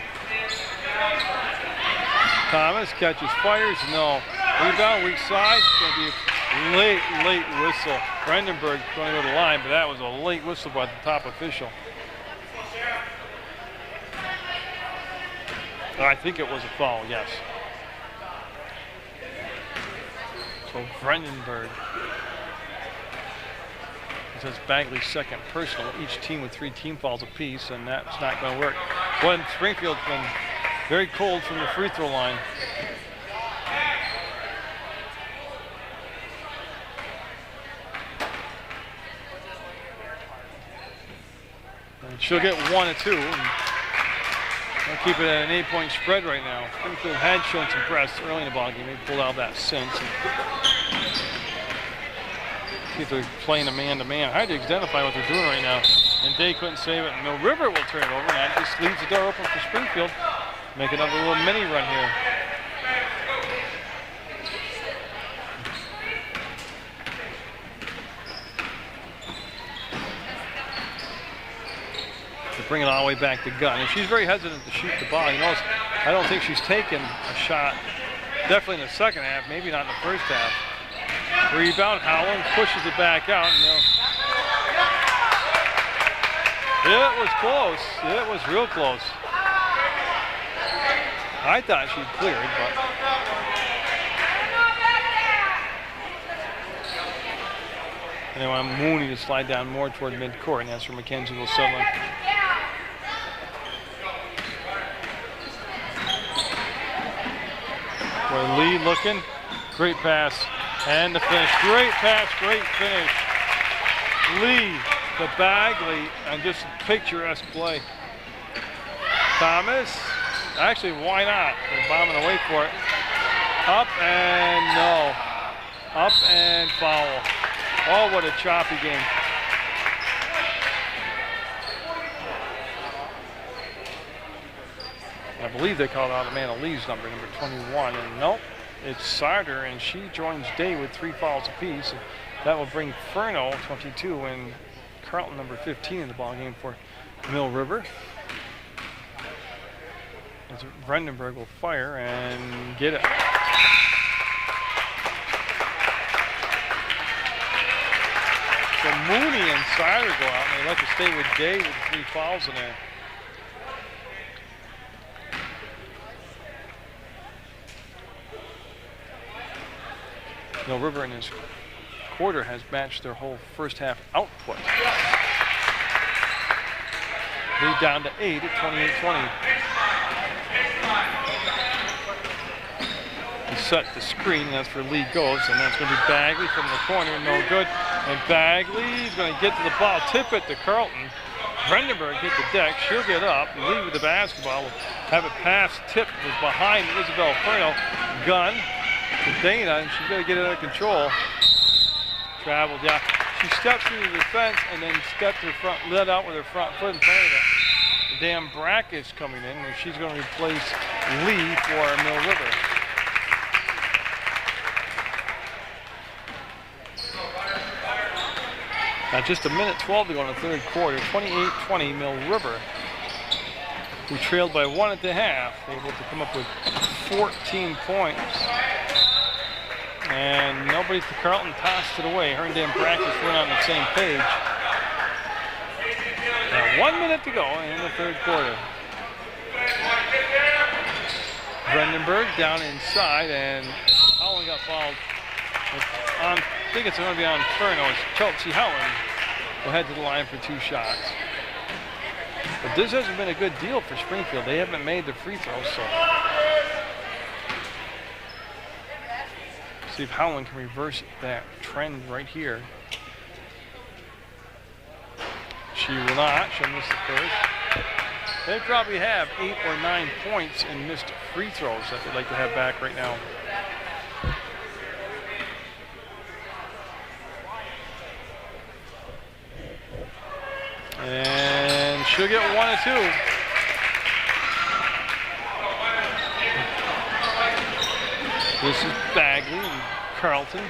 Speaker 1: Thomas catches, fires, no. Rebound, weak side, it's going to be a late whistle. Brandenburg going to go to the line, but that was a late whistle by the top official. I think it was a foul, yes. So Brandenburg. This is Bagley's second personal. Each team with 3 team fouls apiece, and that's not going to work. But Springfield's been very cold from the free throw line. She'll get 1 of 2. And they'll keep it at an 8-point spread right now. Springfield had shown some press early in the ball game. They pulled out that since. See if they're playing a man-to-man. Hard to identify what they're doing right now. And Day couldn't save it. Mill River will turn it over. And that just leaves the door open for Springfield. Make another little mini run here. To bring it all the way back to Gunn. And she's very hesitant to shoot the ball. You notice, I don't think she's taken a shot. Definitely in the second half, maybe not in the first half. Rebound, Howland pushes it back out. And it was close. It was real close. I thought she'd cleared, but and they want Mooney to slide down more toward midcourt, and that's where Mackenzie will settle in. Boy, Lee looking, great pass, and the finish. Great pass, great finish. Lee to Bagley, and just a picturesque play. Thomas. Actually, why not? They're bombing away for it. Up and no. Up and foul. Oh, what a choppy game. I believe they called out Amanda Lee's number 21. And nope, it's Sarder, and she joins Day with 3 fouls apiece. And that will bring Furno, 22, and Carlton, number 15, in the ballgame for Mill River. As Brandenburg will fire and get it. So Mooney and Siler go out, and they like to stay with Day with 3 fouls in there. Mill River in this quarter has matched their whole first half output. Lead down to 8 at 28-20. Set the screen, and that's where Lee goes, and that's going to be Bagley from the corner, no good. And Bagley's going to get to the ball, tip it to Carlton. Brandenburg hit the deck, she'll get up, and Lee with the basketball will have it pass, tip was behind Isabel Furno. Gunn to Dana, and she's going to get it under control. Traveled, yeah. She stepped through the defense and then stepped her front, led out with her front foot in front of it. Dan Brack is coming in, and she's going to replace Lee for Mill River. Now just a minute 12 to go in the third quarter. 28-20 Mill River, who trailed by 1 at the half, able to come up with 14 points. And nobody for Carlton tossed it away. Her and Dan Practice weren't on the same page. Now 1 minute to go in the third quarter. Brandenburg down inside, and Howland got fouled. I think it's going to be on Furno. It's Chelsea Howland will head to the line for 2 shots. But this hasn't been a good deal for Springfield. They haven't made the free throws, so see if Howland can reverse that trend right here. She will not. She'll miss the first. They probably have 8 or 9 points in missed free throws that they'd like to have back right now. And she'll get 1 or 2. This is Bagley and Carlton.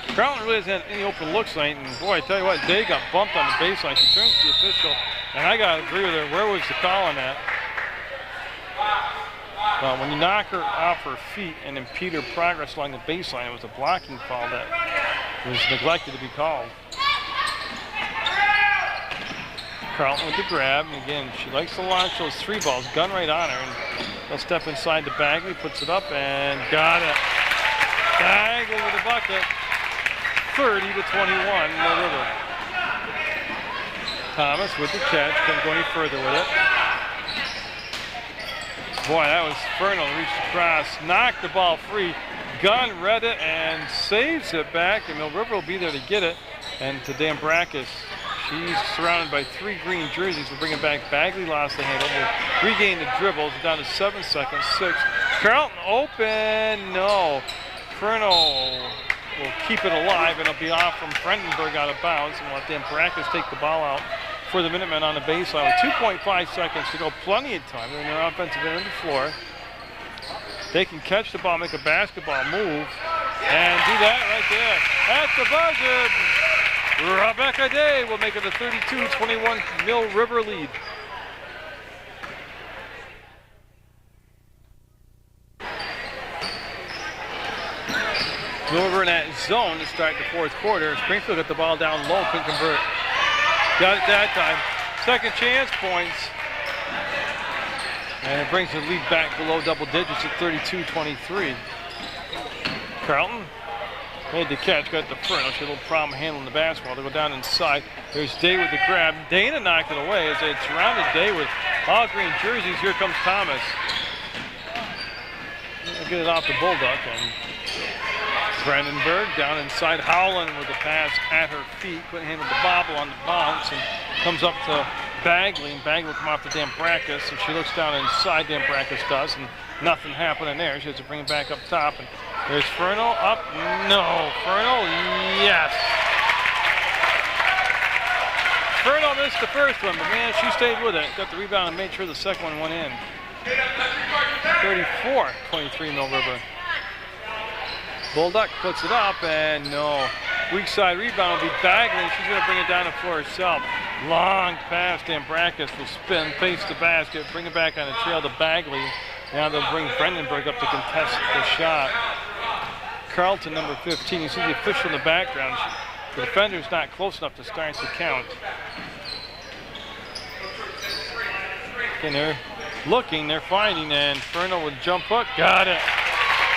Speaker 1: Carlton really hasn't had any open looks tonight, and boy, I tell you what, Day got bumped on the baseline. She turns to the official, and I gotta agree with her. Where was the call on that? Well, when you knock her off her feet and impede her progress along the baseline, it was a blocking foul that was neglected to be called. Carlton with the grab, and again, she likes to launch those 3 balls. Gun right on her, and they'll step inside to Bagley, puts it up, and got it. Bagley with a bucket. 30-21, Mill River. Thomas with the catch, couldn't go any further with it. Boy, that was Furno, reached across, knocked the ball free. Gunn read it and saves it back, and Mill River will be there to get it. And to Dan Brackus, She's surrounded by 3 green jerseys. We'll bring it back. Bagley lost the handle. Will regain the dribbles. Down to 7 seconds. 6. Carlton open. No. Furno will keep it alive, and it'll be off from Brandenburg out of bounds, and we'll let Dan Brackus take the ball out for the Minutemen on the baseline with 2.5 seconds to go. Plenty of time. They're in their offensive end of the floor. They can catch the ball, make a basketball move, and do that right there at the buzzer. Rebecca Day will make it a 32-21 Mill River lead. Mill River in that zone to start the 4th quarter. Springfield got the ball down low, couldn't convert. Got it that time. Second chance points. And it brings the lead back below double digits at 32-23. Carlton made the catch, got the front. She had a little problem handling the basketball. They go down inside. There's Day with the grab. Dana knocked it away as they had surrounded Day with all green jerseys. Here comes Thomas. They'll get it off the Bulldog. And Brandenburg down inside. Howland with the pass at her feet. Couldn't handle the bobble on the bounce. And comes up to Bagley, and Bagley will come off to Dan Brackus, and she looks down inside. Dan Brackus does, and nothing happening there. She has to bring it back up top, and there's Furno up. No, Furno, yes. Furno missed the first one, but man, she stayed with it. Got the rebound and made sure the second one went in. 34-23 Mill River. Bulldog puts it up, and no. Weak side rebound will be Bagley. She's going to bring it down the floor herself. Long pass. Dan Brackus will spin, face the basket, bring it back on the trail to Bagley. Now they'll bring Brandenburg up to contest the shot. Carlton, number 15. You see the official in the background. The defender's not close enough to start the count. And they're looking, they're finding, and Furno with jump hook. Got it.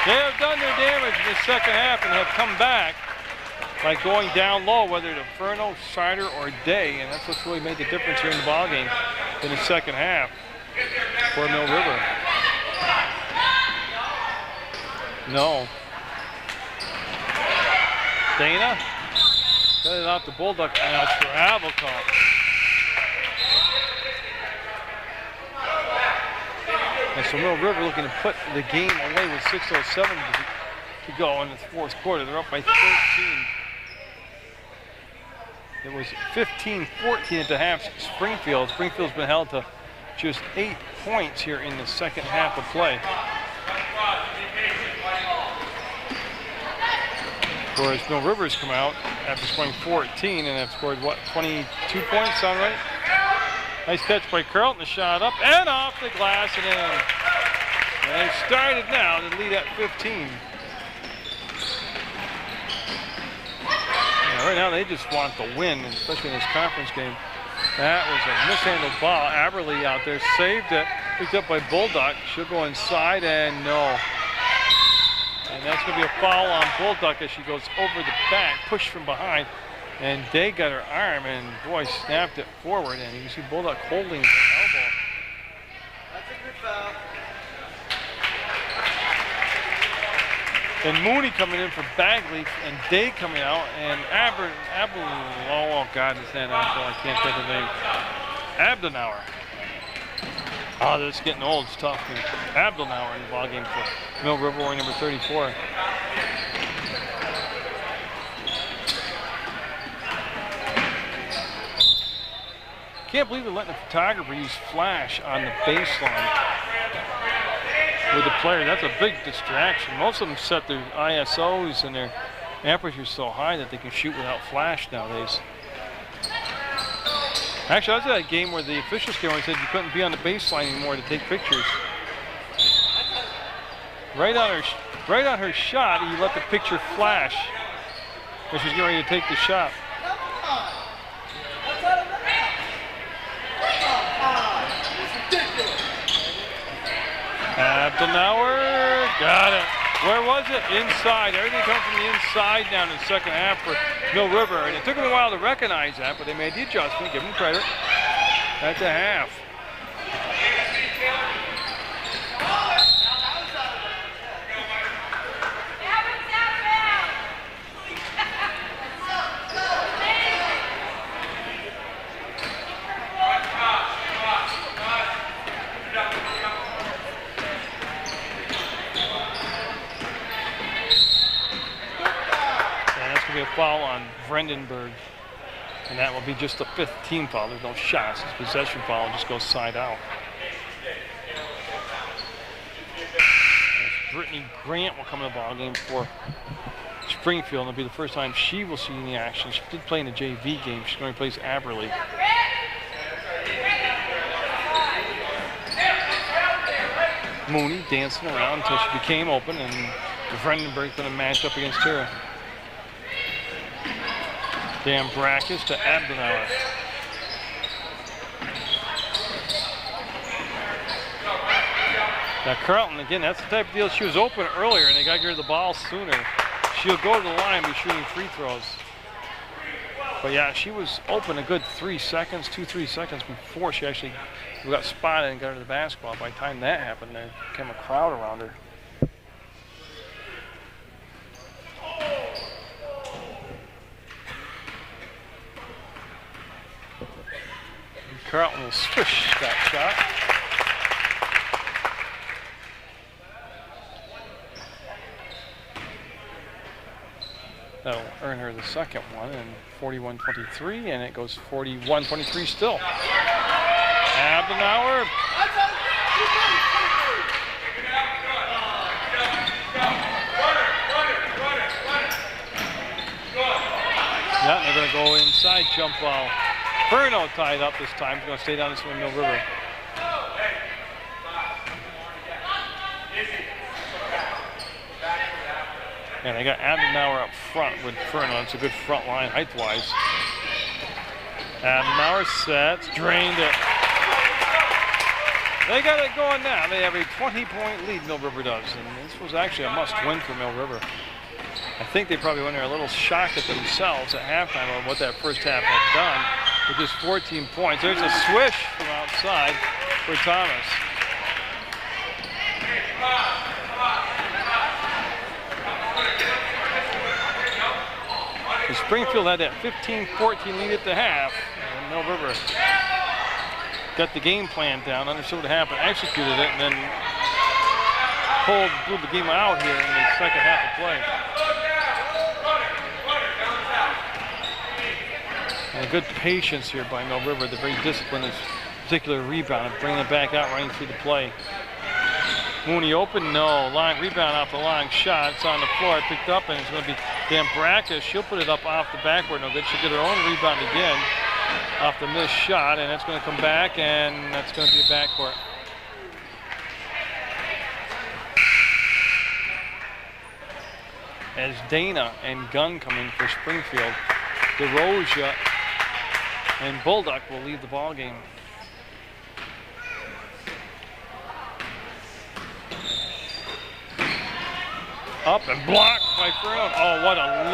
Speaker 1: They have done their damage in the second half and have come back by going down low, whether to Furno, Sider, or Day, and that's what's really made the difference here in the ballgame in the second half for Mill River. No. Dana got it off the Bulldog, and that's travel call. And so Mill River looking to put the game away with 6:07 to go in the 4th quarter. They're up by 13. It was 15-14 at the half. Springfield. Springfield's been held to just 8 points here in the second half of play. Whereas Mill River's come out after scoring 14 and have scored, what, 22 points, sound right? Nice catch by Carlton. The shot up and off the glass and in. And they started now to lead at 15. Right now they just want to win, especially in this conference game. That was a mishandled ball. Aberly out there saved it. Picked up by Bulldog. She'll go inside and no. And that's going to be a foul on Bulldog as she goes over the back, pushed from behind. And Day got her arm and boy snapped it forward. And you can see Bulldog holding her elbow.
Speaker 2: That's a good foul.
Speaker 1: And Mooney coming in for Bagley, and Day coming out, and oh God, his name, I can't think of the name. Abdenauer. Oh, this is getting old, it's tough. Abdenauer in the ball game for Mill River, wearing number 34. Can't believe they're letting the photographer use flash on the baseline with the player. That's a big distraction. Most of them set their ISOs and their aperture so high that they can shoot without flash nowadays. Actually, I was at a game where the officials came over and said you couldn't be on the baseline anymore to take pictures. Right on her shot, he let the picture flash when she's getting ready to take the shot. Abdenauer got it. Where was it? Inside. Everything comes from the inside now in the second half for Mill River. And it took them a while to recognize that, but they made the adjustment. Give them credit. At the half. foul on Vredenburg. And that will be just the 5th team foul. There's no shots. It's possession foul. It just goes side out. Brittany Grant will come in the ball game for Springfield. It'll be the first time she will see any action. She did play in the JV game. She's going to replace Aberley. Mooney dancing around until she became open, and Vredenburg's going to match up against her. Dan Brackus to Abdenauer. Now Carlton, again, that's the type of deal. She was open earlier, and they got to get her the ball sooner. She'll go to the line and be shooting free throws. But yeah, she was open a good 3 seconds, 2-3 seconds before she actually got spotted and got her to the basketball. By the time that happened, there came a crowd around her. Carlton will swish that shot. That'll earn her the second one, and 41-23, and it goes 41-23 still. Abdenauer. Yeah, they're going to go inside jump ball. Furno tied up this time. He's going to stay down this one, Mill River. And they got Abdenauer up front with Furno. It's a good front line height-wise. Abdenauer sets, drained it. They got it going now. They have a 20-point lead, Mill River does. And this was actually a must-win for Mill River. I think they probably went there a little shocked at themselves at halftime of what that first half had done with just 14 points. There's a swish from outside for Thomas. And Springfield had that 15-14 lead at the half, and Mill River got the game plan down, understood what happened, executed it, and then blew the game out here in the second half of play. And a good patience here by Mill River. They're very disciplined in this particular rebound, bringing it back out, running through the play. Mooney open, no. Line rebound off the long shot. It's on the floor, picked up, and it's going to be Dan Brackus. She'll put it up off the backboard. No good. She'll get her own rebound again off the missed shot, and it's going to come back, and that's going to be a backcourt. As Dana and Gunn come in for Springfield, DeRosia and Bulldog will leave the ball game. Up and blocked by Furno. Oh, what a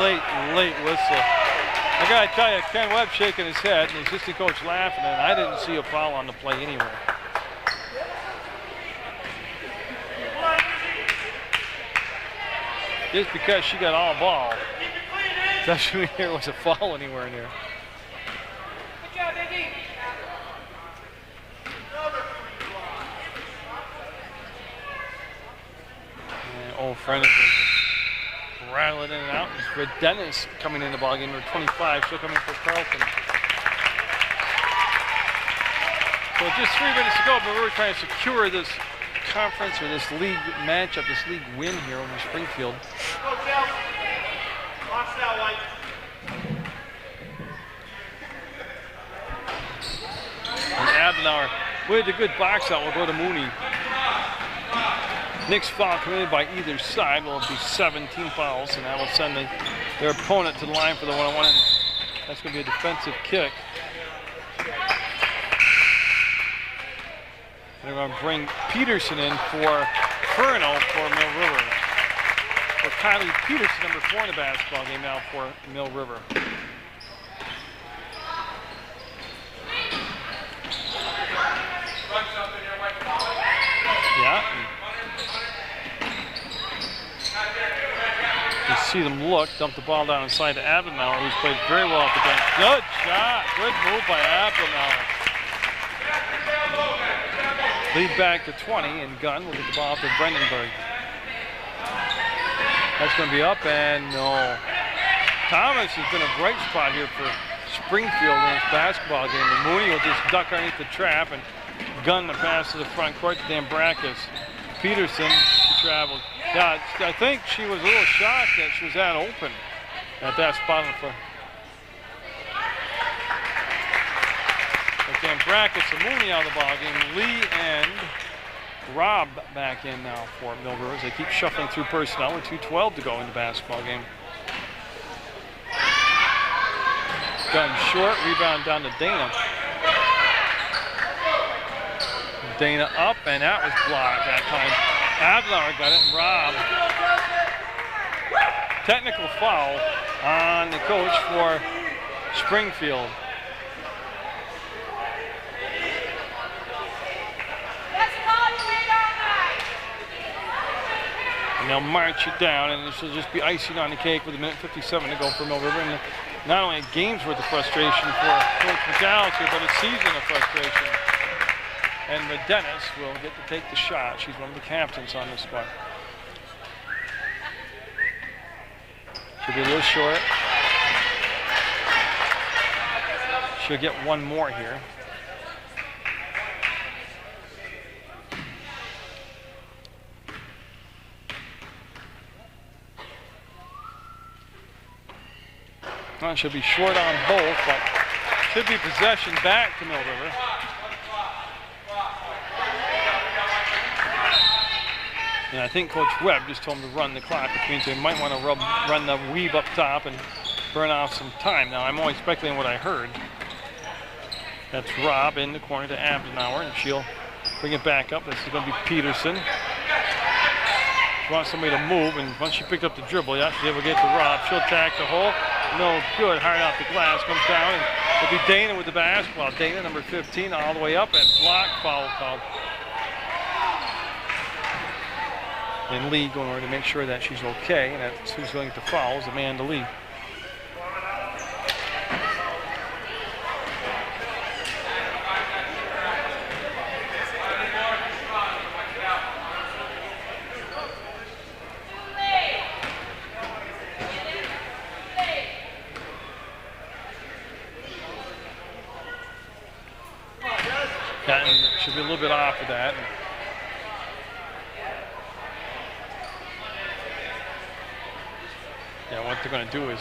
Speaker 1: late whistle. I gotta tell you, Ken Webb shaking his head and the assistant coach laughing, and I didn't see a foul on the play anywhere. Just because she got all ball doesn't mean there was a foul anywhere in there.
Speaker 2: Good job, Iggy.
Speaker 1: And old friend rattling in and out. Red Dennis coming in the ballgame, number 25. She'll come in for Carlton. So just 3 minutes to go, but we're trying to secure this conference or this league matchup, this league win here over Springfield. And Abdenauer with a good box out will go to Mooney. Next foul committed by either side will be 17 fouls, and that will send their opponent to the line for the one-on-one. And that's going to be a defensive kick. And they're going to bring Peterson in for Furno for Mill River. For Kylie Peterson, number 4 in the basketball game now for Mill River. Yeah. You see them look, dump the ball down inside to Abdenauer, who's played very well at the bench. Good shot, good move by Abdenauer. Lead back to 20, and Gunn will get the ball to Vredenburg. That's going to be up, and no. Thomas has been a bright spot here for Springfield in this basketball game. And Mooney will just duck underneath the trap and gun the pass to the front court to Dambrakis. Peterson, she traveled. Yeah, I think she was a little shocked that she was that open at that spot on the floor. But Dambrakis and Mooney out of the ball game. Lee and Robb back in now for Mill River as they keep shuffling through personnel with 2:12 to go in the basketball game. Gun short, rebound down to Dana. Dana up, and that was blocked that time. Adler got it, and Robb. Technical foul on the coach for Springfield. And they'll march it down, and this will just be icing on the cake with 1:57 to go for Mill River. And not only a game's worth of frustration for Coach McAllister, but a season of frustration. And the Dennis will get to take the shot. She's one of the captains on this one. She'll be a little short. She'll get one more here. Well, she'll be short on both, but should be possession back to Mill River. And I think Coach Webb just told him to run the clock, which means they might want to run the weave up top and burn off some time. Now, I'm only speculating what I heard. That's Robb in the corner to Abdenauer, and she'll bring it back up. This is going to be Peterson. She wants somebody to move, and once she picked up the dribble, yeah, she's able to get to Robb. She'll attack the hole. No good. Hard off the glass. Comes down, and it'll be Dana with the basketball. Dana, number 15, all the way up, and block foul called. And Lee going over to make sure that she's okay, and that's who's going to foul is Amanda Lee. That should be a little bit off of that. Yeah, what they're going to do is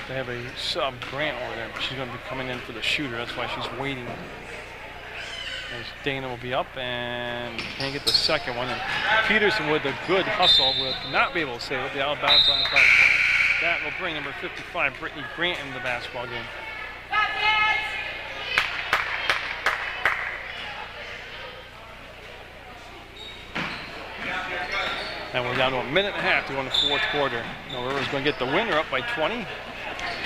Speaker 1: they have a sub Grant over there, but she's going to be coming in for the shooter. That's why she's waiting. As Dana will be up and can't get the second one. And Peterson with a good hustle will not be able to save it. The out of bounds on the far corner. That will bring number 55, Brittany Grant, into the basketball game. And we're down to a minute and a half to go in the fourth quarter. Mill River's going to get the winner up by 20.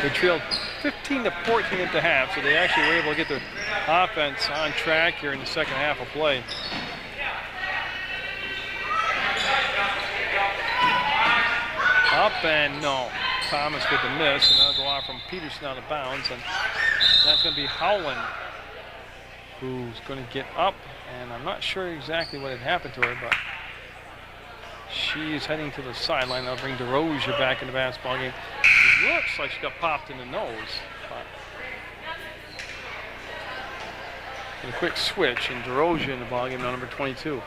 Speaker 1: They trailed 15 to 14 at the half, so they actually were able to get their offense on track here in the second half of play. Up and no. Thomas with the miss, and that'll go off from Peterson out of bounds, and that's going to be Howland who's going to get up, and I'm not sure exactly what had happened to her, but she is heading to the sideline. That'll bring DeRozier back in the basketball game. It looks like she got popped in the nose. And a quick switch, and DeRozier in the ball game, now number 22.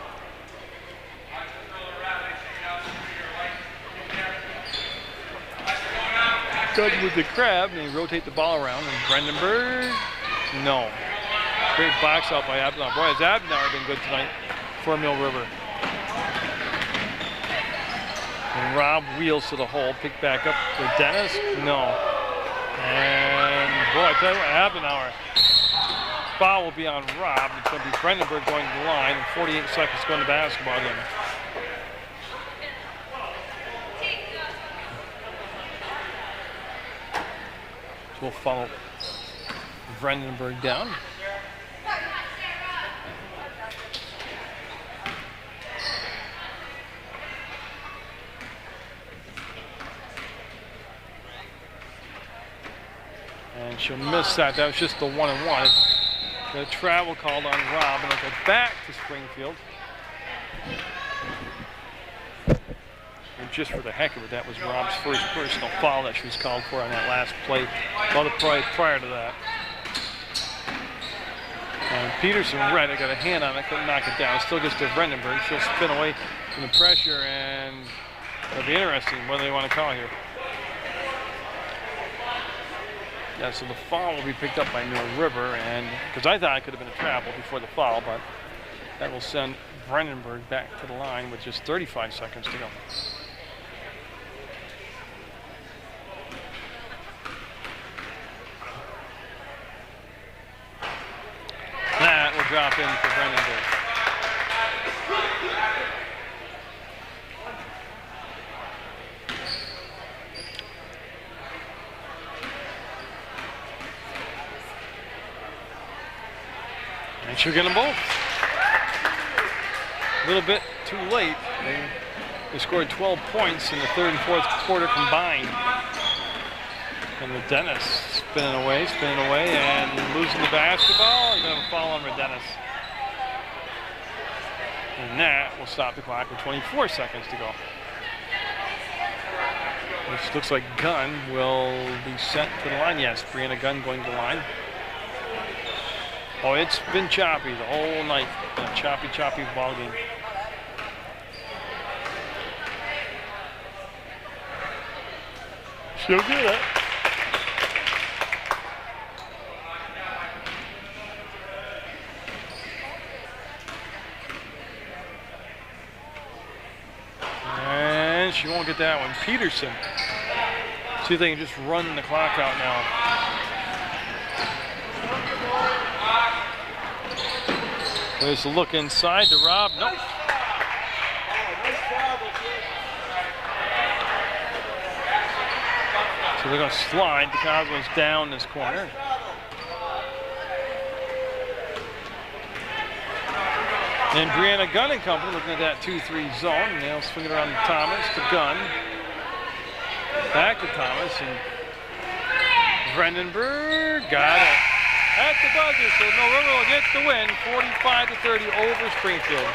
Speaker 1: Good with the crab, and they rotate the ball around. And Brandenburg, no. Great box out by Abdenauer. Boy, has Abdenauer been good tonight for Mill River. And Robb wheels to the hole, picked back up for Dennis. No. And boy, I tell you what, Abdenauer. Foul will be on Robb. It's going to be Brandenburg going to the line, and 48 seconds to go in the basketball game. So we'll follow Brandenburg down. And she'll miss that. That was just the 1-and-1. The travel called on Robb, and it'll go back to Springfield. And just for the heck of it. That was Rob's first personal foul that she was called for on that last play. Well, the play prior to that. And Peterson got a hand on it, couldn't knock it down. Still gets to Brandenburg. She'll spin away from the pressure, and it'll be interesting what they want to call here. Yeah, so the foul will be picked up by Mill River, and because I thought it could have been a travel before the foul, but that will send Brandenburg back to the line with just 35 seconds to go. That will drop in for Brandenburg. And she'll get them both. A little bit too late. They scored 12 points in the third and fourth quarter combined. And the Dennis spinning away, and losing the basketball. You're going to have a foul on Dennis. And that will stop the clock with 24 seconds to go. Which looks like Gunn will be sent to the line. Yes, Brianna Gunn going to the line. Oh, it's been choppy the whole night. A choppy ball game. She'll get it. And she won't get that one. Peterson. See if they can just run the clock out now. There's a look inside to Rob. Nope. So they're going to slide. The Cosmos down this corner. And Brianna Gunn and company looking at that 2-3 zone. And they'll swing it around to Thomas, to Gunn. Back to Thomas, and Brandenburg got it. At the buzzer, so Mill River will get the win, 45-30 over Springfield.